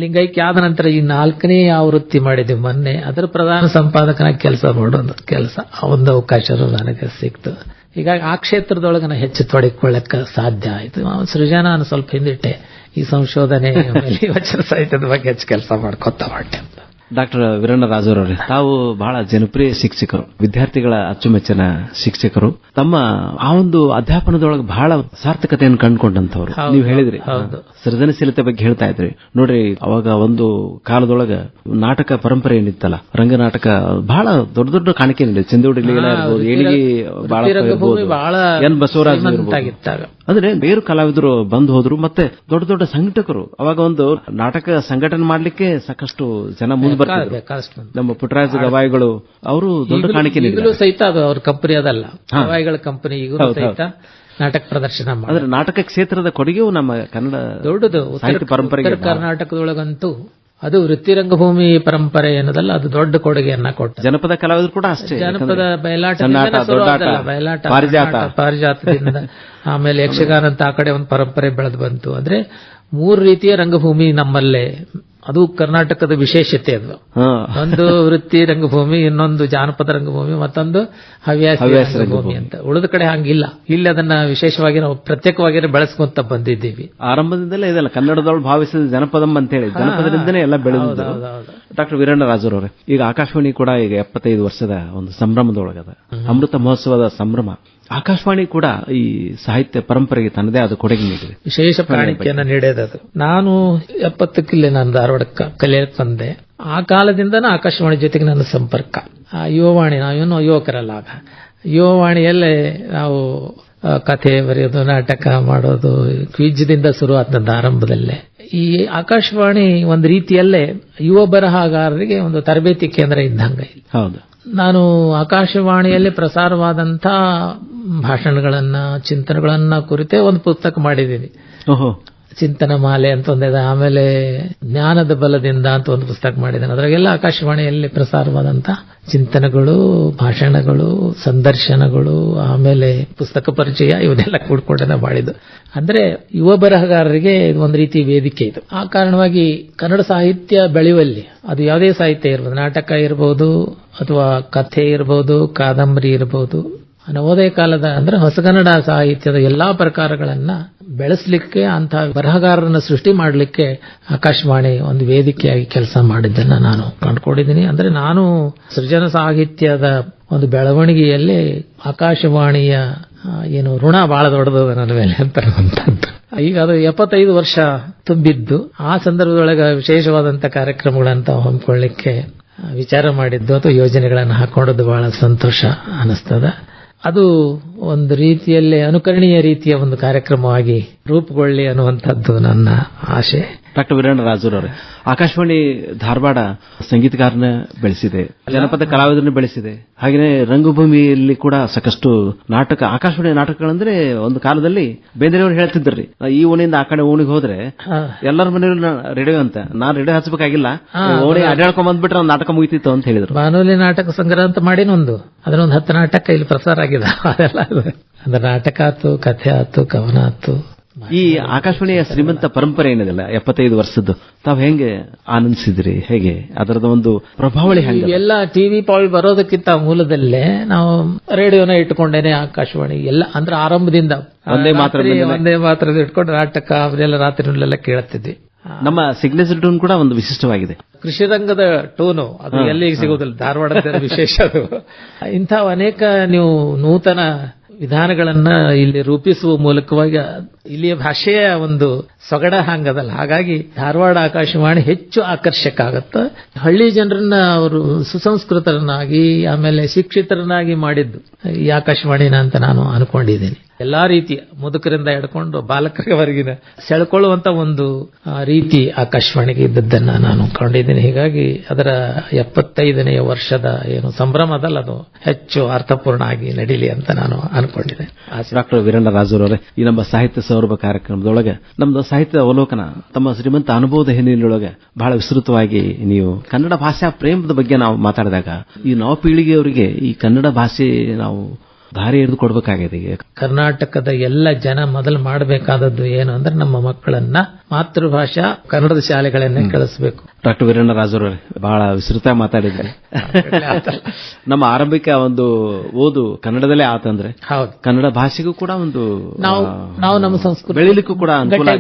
ಲಿಂಗೈಕ್ಯ ಆದ ನಂತರ ಈ 4ನೇ ಆವೃತ್ತಿ ಮಾಡಿದ್ವಿ ಮೊನ್ನೆ. ಅದರ ಪ್ರಧಾನ ಸಂಪಾದಕನಾಗಿ ಕೆಲಸ ಮಾಡೋದು ಆ ಒಂದು ಅವಕಾಶ ನನಗೆ ಸಿಕ್ತು. ಹೀಗಾಗಿ ಆ ಕ್ಷೇತ್ರದೊಳಗೆ ನಾನು ಹೆಚ್ಚು ತೊಡಗಿಕೊಳ್ಳಕ್ಕೆ ಸಾಧ್ಯ ಆಯಿತು. ಸೃಜನ ನಾನು ಸ್ವಲ್ಪ ಹಿಂದಿಟ್ಟೆ. ಈ ಸಂಶೋಧನೆ ವಚನ ಸಾಹಿತ್ಯದ ಬಗ್ಗೆ ಹೆಚ್ಚು ಕೆಲಸ ಮಾಡ್ಕೊತಾ ಹೊರಟೆ ಅಂತ. ಡಾಕ್ಟರ್ ವೀರಣ್ಣ ರಾಜೂರ್ ಅವರೇ, ತಾವು ಬಹಳ ಜನಪ್ರಿಯ ಶಿಕ್ಷಕರು, ವಿದ್ಯಾರ್ಥಿಗಳ ಅಚ್ಚುಮೆಚ್ಚಿನ ಶಿಕ್ಷಕರು. ತಮ್ಮ ಆ ಒಂದು ಅಧ್ಯಾಪನದೊಳಗೆ ಬಹಳ ಸಾರ್ಥಕತೆಯನ್ನು ಕಂಡುಕೊಂಡಂತವ್ರು. ನೀವು ಹೇಳಿದ್ರಿ ಸೃಜನಶೀಲತೆ ಬಗ್ಗೆ ಹೇಳ್ತಾ ಇದ್ರಿ. ನೋಡ್ರಿ, ಅವಾಗ ಒಂದು ಕಾಲದೊಳಗ ನಾಟಕ ಪರಂಪರೆ ಏನಿತ್ತಲ್ಲ, ರಂಗನಾಟಕ ಬಹಳ ದೊಡ್ಡ ದೊಡ್ಡ ಕಾಣಿಕೆ ನೀಡಿದೆ. ಚಂದೋಡಿ ಲೀಲಾ ಇರ್ಬೋದು, ಏಳಿಗೆ ಎನ್ ಬಸವರಾಜ್ ಇರ್ಬೋದು. ಅಂದ್ರೆ ಬೇರು ಕಲಾವಿದರು ಬಂದು ಹೋದ್ರು. ಮತ್ತೆ ದೊಡ್ಡ ದೊಡ್ಡ ಸಂಘಟಕರು, ಅವಾಗ ಒಂದು ನಾಟಕ ಸಂಘಟನೆ ಮಾಡ್ಲಿಕ್ಕೆ ಸಾಕಷ್ಟು ಜನ ಮುಂದೆ ಬರ್ತಿದ್ರು. ನಮ್ಮ ಪುಟ್ಟರಾಜ ಗವಾಯಿಗಳು ಅವರು ದೊಡ್ಡ ಕಾಣಿಕೆ ನೀಡಿದ್ರು. ಸಹಿತ ಅದು ಅವ್ರ ಕಂಪನಿ ಅದಲ್ಲ, ಗವಾಯಿಗಳ ಕಂಪನಿ ಈಗಲೂ ಸಹಿತ ನಾಟಕ ಪ್ರದರ್ಶನ ಮಾಡಿದ್ರೆ ನಾಟಕ ಕ್ಷೇತ್ರದ ಕೊಡುಗೆಯೂ ನಮ್ಮ ಕನ್ನಡ ದೊಡ್ಡದು. ಸಾಹಿತ್ಯ ಪರಂಪರೆಗೆ ಕರ್ನಾಟಕದೊಳಗಂತೂ ಅದು ವೃತ್ತಿ ರಂಗಭೂಮಿ ಪರಂಪರೆ ಏನದಲ್ಲ, ಅದು ದೊಡ್ಡ ಕೊಡುಗೆಯನ್ನ ಕೊಟ್ಟ. ಜನಪದ ಕಲಾವಿದರು ಕೂಡ ಅಷ್ಟೇ. ಜನಪದ ಬಯಲಾಟ ಪಾರಿಜಾತದಿಂದ ಆಮೇಲೆ ಯಕ್ಷಗಾನ ಅಂತ ಆ ಕಡೆ ಒಂದು ಪರಂಪರೆ ಬೆಳೆದು ಬಂತು. ಅಂದ್ರೆ 3 ರೀತಿಯ ರಂಗಭೂಮಿ ನಮ್ಮಲ್ಲೇ. ಅದು ಕರ್ನಾಟಕದ ವಿಶೇಷತೆ. ಅದು ಒಂದು ವೃತ್ತಿ ರಂಗಭೂಮಿ, ಇನ್ನೊಂದು ಜಾನಪದ ರಂಗಭೂಮಿ, ಮತ್ತೊಂದು ಹವ್ಯಾಸ ರಂಗಭೂಮಿ ಅಂತ. ಉಳಿದ ಕಡೆ ಹಂಗಿಲ್ಲ. ಇಲ್ಲಿ ಅದನ್ನ ವಿಶೇಷವಾಗಿ ನಾವು ಪ್ರತ್ಯೇಕವಾಗಿ ಬೆಳೆಸ್ಕೊಂತ ಬಂದಿದ್ದೀವಿ. ಆರಂಭದಿಂದಲೇ ಇದೆಲ್ಲ ಕನ್ನಡದೊಳಗೆ ಭಾವಿಸಿದ ಜನಪದಂ ಅಂತ ಹೇಳಿ ಜನಪದದಿಂದನೇ ಎಲ್ಲ ಬೆಳೆದಿದ್ದು. ಡಾಕ್ಟರ್ ವೀರಣ್ಣ ರಾಜೂರ್ ಅವರೇ, ಈಗ ಆಕಾಶವಾಣಿ ಕೂಡ ಈಗ 75 ವರ್ಷದ ಒಂದು ಸಂಭ್ರಮದೊಳಗದ, ಅಮೃತ ಮಹೋತ್ಸವದ ಸಂಭ್ರಮ. ಆಕಾಶವಾಣಿ ಕೂಡ ಈ ಸಾಹಿತ್ಯ ಪರಂಪರೆಗೆ ತನ್ನದೇ ಆದ ಕೊಡುಗೆ ನೀಡಿದೆ, ವಿಶೇಷ ಪ್ರಾಣಿಕೆಯನ್ನು ನೀಡೋದು. ನಾನು 70 ನಾನು ಧಾರವಾಡಕ್ಕೆ ಕಲಿಯಕ್ಕೆ ಬಂದೆ. ಆ ಕಾಲದಿಂದನೂ ಆಕಾಶವಾಣಿ ಜೊತೆಗೆ ನನ್ನ ಸಂಪರ್ಕ. ಯುವವಾಣಿ, ನಾವೇನು ಯುವಕರಲ್ಲ, ಆಗ ಯುವವಾಣಿಯಲ್ಲೇ ನಾವು ಕಥೆ ಬರೆಯೋದು, ನಾಟಕ ಮಾಡೋದು, ಕ್ವಿಜ್ದಿಂದ ಶುರು ಆದ ಆರಂಭದಲ್ಲೇ. ಈ ಆಕಾಶವಾಣಿ ಒಂದು ರೀತಿಯಲ್ಲೇ ಯುವ ಬರಹಗಾರರಿಗೆ ಒಂದು ತರಬೇತಿ ಕೇಂದ್ರ ಇದ್ದಂಗೆ. ಹೌದು. ನಾನು ಆಕಾಶವಾಣಿಯಲ್ಲಿ ಪ್ರಸಾರವಾದಂಥ ಭಾಷಣಗಳನ್ನ, ಚಿಂತನೆಗಳನ್ನ ಕುರಿತೇ ಒಂದು ಪುಸ್ತಕ ಮಾಡಿದ್ದೀನಿ. ಚಿಂತನ ಮಾಲೆ ಅಂತ ಒಂದಿದೆ. ಆಮೇಲೆ ಜ್ಞಾನದ ಬಲದಿಂದ ಅಂತ ಒಂದು ಪುಸ್ತಕ ಮಾಡಿದ್ದೇನೆ. ಅದರಾಗೆಲ್ಲ ಆಕಾಶವಾಣಿಯಲ್ಲಿ ಪ್ರಸಾರವಾದಂತ ಚಿಂತನೆಗಳು, ಭಾಷಣಗಳು, ಸಂದರ್ಶನಗಳು, ಆಮೇಲೆ ಪುಸ್ತಕ ಪರಿಚಯ, ಇವನ್ನೆಲ್ಲ ಕೂಡ್ಕೊಂಡೇ ಮಾಡಿದ್ದು. ಅಂದ್ರೆ ಯುವ ಬರಹಗಾರರಿಗೆ ಒಂದು ರೀತಿ ವೇದಿಕೆ ಇದು. ಆ ಕಾರಣವಾಗಿ ಕನ್ನಡ ಸಾಹಿತ್ಯ ಬೆಳೆಯುವಲ್ಲಿ, ಅದು ಯಾವುದೇ ಸಾಹಿತ್ಯ ಇರ್ಬೋದು, ನಾಟಕ ಇರಬಹುದು ಅಥವಾ ಕಥೆ ಇರಬಹುದು, ಕಾದಂಬರಿ ಇರಬಹುದು, ನವೋದಯ ಕಾಲದ ಅಂದ್ರೆ ಹೊಸಗನ್ನಡ ಸಾಹಿತ್ಯದ ಎಲ್ಲಾ ಪ್ರಕಾರಗಳನ್ನ ಬೆಳೆಸಲಿಕ್ಕೆ, ಅಂತ ಬರಹಗಾರರನ್ನ ಸೃಷ್ಟಿ ಮಾಡಲಿಕ್ಕೆ ಆಕಾಶವಾಣಿ ಒಂದು ವೇದಿಕೆಯಾಗಿ ಕೆಲಸ ಮಾಡಿದ್ದನ್ನ ನಾನು ಕಂಡುಕೊಂಡಿದ್ದೀನಿ. ಅಂದ್ರೆ ನಾನು ಸೃಜನ ಸಾಹಿತ್ಯದ ಒಂದು ಬೆಳವಣಿಗೆಯಲ್ಲಿ ಆಕಾಶವಾಣಿಯ ಏನು ಋಣ ಬಹಳ ದೊಡ್ಡದು ನನ್ನ ಮೇಲೆ ಅಂತಕ್ಕಂಥದ್ದು. ಈಗ ಅದು 75 ವರ್ಷ ತುಂಬಿದ್ದು. ಆ ಸಂದರ್ಭದೊಳಗೆ ವಿಶೇಷವಾದಂತ ಕಾರ್ಯಕ್ರಮಗಳಂತ ಹಮ್ಮಿಕೊಳ್ಳಿಕ್ಕೆ ವಿಚಾರ ಮಾಡಿದ್ದು ಅಥವಾ ಯೋಜನೆಗಳನ್ನು ಹಾಕೊಂಡದ್ದು ಬಹಳ ಸಂತೋಷ ಅನಿಸ್ತದ. ಅದು ಒಂದು ರೀತಿಯಲ್ಲಿ ಅನುಕರಣೀಯ ರೀತಿಯ ಒಂದು ಕಾರ್ಯಕ್ರಮವಾಗಿ ರೂಪುಗೊಳ್ಳಿ ಅನ್ನುವಂಥದ್ದು ನನ್ನ ಆಶೆ. ಡಾಕ್ಟರ್ ವೀರಣ್ಣ ರಾಜೂರವರೇ, ಆಕಾಶವಾಣಿ ಧಾರವಾಡ ಸಂಗೀತಗಾರನ ಬೆಳೆಸಿದೆ, ಜನಪದ ಕಲಾವಿದರನ್ನ ಬೆಳೆಸಿದೆ, ಹಾಗೆಯೇ ರಂಗಭೂಮಿಯಲ್ಲಿ ಕೂಡ ಸಾಕಷ್ಟು ನಾಟಕ, ಆಕಾಶವಾಣಿ ನಾಟಕಗಳಂದ್ರೆ ಒಂದು ಕಾಲದಲ್ಲಿ ಬೇಂದ್ರೆಯವರು ಹೇಳ್ತಿದ್ರಿ, ಈ ಓಣಿಯಿಂದ ಆ ಕಡೆ ಓಣಿಗೆ ಹೋದ್ರೆ ಎಲ್ಲರ ಮನೆಯಲ್ಲೂ ರೇಡಿಯೋ ಅಂತ, ನಾನ್ ರೇಡಿಯೋ ಹಚ್ಚಬೇಕಾಗಿಲ್ಲ, ಓಣಿ ಅಡ್ಯಾಡ್ಕೊಂಡ್ ಬಂದ್ಬಿಟ್ರೆ ಒಂದು ನಾಟಕ ಮುಗಿತಿತ್ತು ಅಂತ ಹೇಳಿದ್ರು. ಬಾನುಲಿ ನಾಟಕ ಸಂಗ್ರಹ ಅಂತ ಮಾಡಿನೊಂದು, ಅದನ್ನೊಂದು 10 ನಾಟಕ ಇಲ್ಲಿ ಪ್ರಸಾರ ಆಗಿದೆ. ಅದೆಲ್ಲ ಅಂದ್ರೆ ನಾಟಕ ಆತು, ಕಥೆ ಆತು, ಕವನ ಆತು. ಈ ಆಕಾಶವಾಣಿಯ ಶ್ರೀಮಂತ ಪರಂಪರೆ ಏನಿದೆಲ್ಲ 75 ವರ್ಷದ್ದು, ತಾವು ಹೆಂಗೆ ಆನಂದಿಸಿದ್ರಿ? ಹೇಗೆ ಅದರದ ಒಂದು ಪ್ರಭಾವಳಿ ಹೆಂಗೆ? ಎಲ್ಲ ಟಿವಿ ಪಾವಿ ಬರೋದಕ್ಕಿಂತ ಮೂಲದಲ್ಲೇ ನಾವು ರೇಡಿಯೋನ ಇಟ್ಕೊಂಡೇನೆ ಆಕಾಶವಾಣಿ ಎಲ್ಲ ಅಂದ್ರೆ ಆರಂಭದಿಂದ ಒಂದೇ ಮಾತ್ರ ಇಟ್ಕೊಂಡು ನಾಟಕ ಅವರೆಲ್ಲ ರಾತ್ರಿಯಲ್ಲೆಲ್ಲ ಕೇಳುತ್ತಿದ್ವಿ. ನಮ್ಮ ಸಿಗ್ನೇಚರ್ ಟೂನ್ ಕೂಡ ಒಂದು ವಿಶಿಷ್ಟವಾಗಿದೆ. ಕೃಷಿ ರಂಗದ ಟೂನು ಅದು ಎಲ್ಲಿಗೆ ಸಿಗುವುದಿಲ್ಲ, ಧಾರವಾಡದ ವಿಶೇಷ ಅದು. ಇಂಥ ಅನೇಕ ನೀವು ನೂತನ ವಿಧಾನಗಳನ್ನ ಇಲ್ಲಿ ರೂಪಿಸುವ ಮೂಲಕವಾಗಿ ಇಲ್ಲಿಯ ಭಾಷೆಯ ಒಂದು ಸೊಗಡ ಹಂಗದಲ್ಲ. ಹಾಗಾಗಿ ಧಾರವಾಡ ಆಕಾಶವಾಣಿ ಹೆಚ್ಚು ಆಕರ್ಷಕ ಆಗತ್ತ. ಹಳ್ಳಿ ಜನರನ್ನ ಅವರು ಸುಸಂಸ್ಕೃತರನ್ನಾಗಿ ಆಮೇಲೆ ಶಿಕ್ಷಿತರನ್ನಾಗಿ ಮಾಡಿದ್ದು ಈ ಆಕಾಶವಾಣಿನ ಅಂತ ನಾನು ಅನ್ಕೊಂಡಿದ್ದೀನಿ. ಎಲ್ಲಾ ರೀತಿಯ ಮುದುಕರಿಂದ ಹಿಡ್ಕೊಂಡು ಬಾಲಕರವರೆಗಿನ ಸೆಳ್ಕೊಳ್ಳುವಂತ ಒಂದು ರೀತಿ ಆಕಾಶವಾಣಿಗೆ ಇದ್ದದ್ದನ್ನ ನಾನು ಕಂಡಿದ್ದೀನಿ. ಹೀಗಾಗಿ ಅದರ 75ನೇ ವರ್ಷದ ಏನು ಸಂಭ್ರಮ ಅದಲ್ಲ, ಅದು ಹೆಚ್ಚು ಅರ್ಥಪೂರ್ಣ ಆಗಿ ನಡೀಲಿ ಅಂತ ನಾನು ಅನ್ಕೊಂಡಿದ್ದೆ. ಡಾಕ್ಟರ್ ವೀರಣ್ಣ ರಾಜೂರವರೇ, ಈ ನಮ್ಮ ಸಾಹಿತ್ಯ ಸೌರಭ ಕಾರ್ಯಕ್ರಮದೊಳಗೆ ನಮ್ದು ಸಾಹಿತ್ಯದ ಅವಲೋಕನ, ತಮ್ಮ ಶ್ರೀಮಂತ ಅನುಭವದ ಹಿನ್ನೆಲೆಯೊಳಗೆ ಬಹಳ ವಿಸ್ತೃತವಾಗಿ ನೀವು ಕನ್ನಡ ಭಾಷಾ ಪ್ರೇಮದ ಬಗ್ಗೆ ನಾವು ಮಾತಾಡಿದಾಗ ಈ ನವ ಪೀಳಿಗೆಯವರಿಗೆ ಈ ಕನ್ನಡ ಭಾಷೆ ನಾವು ದಾರಿ ಹಿಡಿದು ಕೊಡಬೇಕಾಗಿದೆ. ಕರ್ನಾಟಕದ ಎಲ್ಲ ಜನ ಮೊದಲು ಮಾಡಬೇಕಾದದ್ದು ಏನು ಅಂದ್ರೆ ನಮ್ಮ ಮಕ್ಕಳನ್ನ ಮಾತೃಭಾಷಾ ಕನ್ನಡದ ಶಾಲೆಗಳನ್ನೇ ಕಳಿಸಬೇಕು. ಡಾಕ್ಟರ್ ವೀರಣ್ಣ ರಾಜೂರವರೇ, ಬಹಳ ವಿಸ್ತೃತ ಮಾತಾಡಿದ್ರಿ. ನಮ್ಮ ಆರಂಭಿಕ ಒಂದು ಓದು ಕನ್ನಡದಲ್ಲೇ ಆತಂದ್ರೆ ಕನ್ನಡ ಭಾಷೆಗೂ ಕೂಡ ಒಂದು ನಾವು ನಮ್ಮ ಸಂಸ್ಕೃತಿ ಬೆಳಿಲಿಕ್ಕೂ ಕೂಡ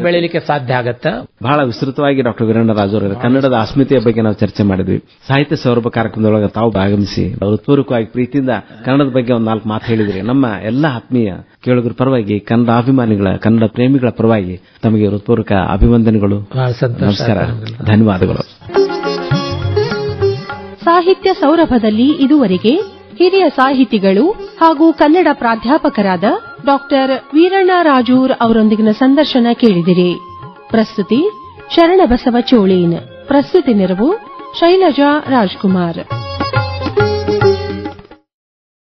ಬೆಳಿಲಿಕ್ಕೆ ಸಾಧ್ಯ ಆಗತ್ತೆ. ಬಹಳ ವಿಸ್ತೃತವಾಗಿ ಡಾಕ್ಟರ್ ವೀರಣ್ಣ ರಾಜೂರವರೇ ಕನ್ನಡದ ಅಸ್ಮಿತೆಯ ಬಗ್ಗೆ ನಾವು ಚರ್ಚೆ ಮಾಡಿದ್ವಿ. ಸಾಹಿತ್ಯ ಸೌರಭ ಕಾರ್ಯಕ್ರಮದೊಳಗೆ ತಾವು ಆಗಮಿಸಿ ಹೃತ್ಪೂರ್ವಕವಾಗಿ ಪ್ರೀತಿಯಿಂದ ಕನ್ನಡದ ಬಗ್ಗೆ ಒಂದು 4 ಮಾತು ಹೇಳಿದ್ರಿ. ನಮ್ಮ ಎಲ್ಲ ಆತ್ಮೀಯ ಕೇಳುಗರ ಪರವಾಗಿ, ಕನ್ನಡ ಅಭಿಮಾನಿಗಳ, ಕನ್ನಡ ಪ್ರೇಮಿಗಳ ಪರವಾಗಿ ತಮಗೆ ಹೃತ್ಪೂರ್ವಕ ಅಭಿವಂದನೆಗಳು. ನಮಸ್ಕಾರ, ಧನ್ಯವಾದಗಳು. ಸಾಹಿತ್ಯ ಸೌರಭದಲ್ಲಿ ಇದುವರೆಗೆ ಹಿರಿಯ ಸಾಹಿತಿಗಳು ಹಾಗೂ ಕನ್ನಡ ಪ್ರಾಧ್ಯಾಪಕರಾದ ಡಾಕ್ಟರ್ ವೀರಣ್ಣ ರಾಜೂರ್ ಅವರೊಂದಿಗಿನ ಸಂದರ್ಶನ ಕೇಳಿದಿರಿ. ಪ್ರಸ್ತುತಿ ಶರಣಬಸವ ಚೋಳೀನ್. ಪ್ರಸ್ತುತಿ ನೆರವು ಶೈಲಜಾ ರಾಜ್ಕುಮಾರ್.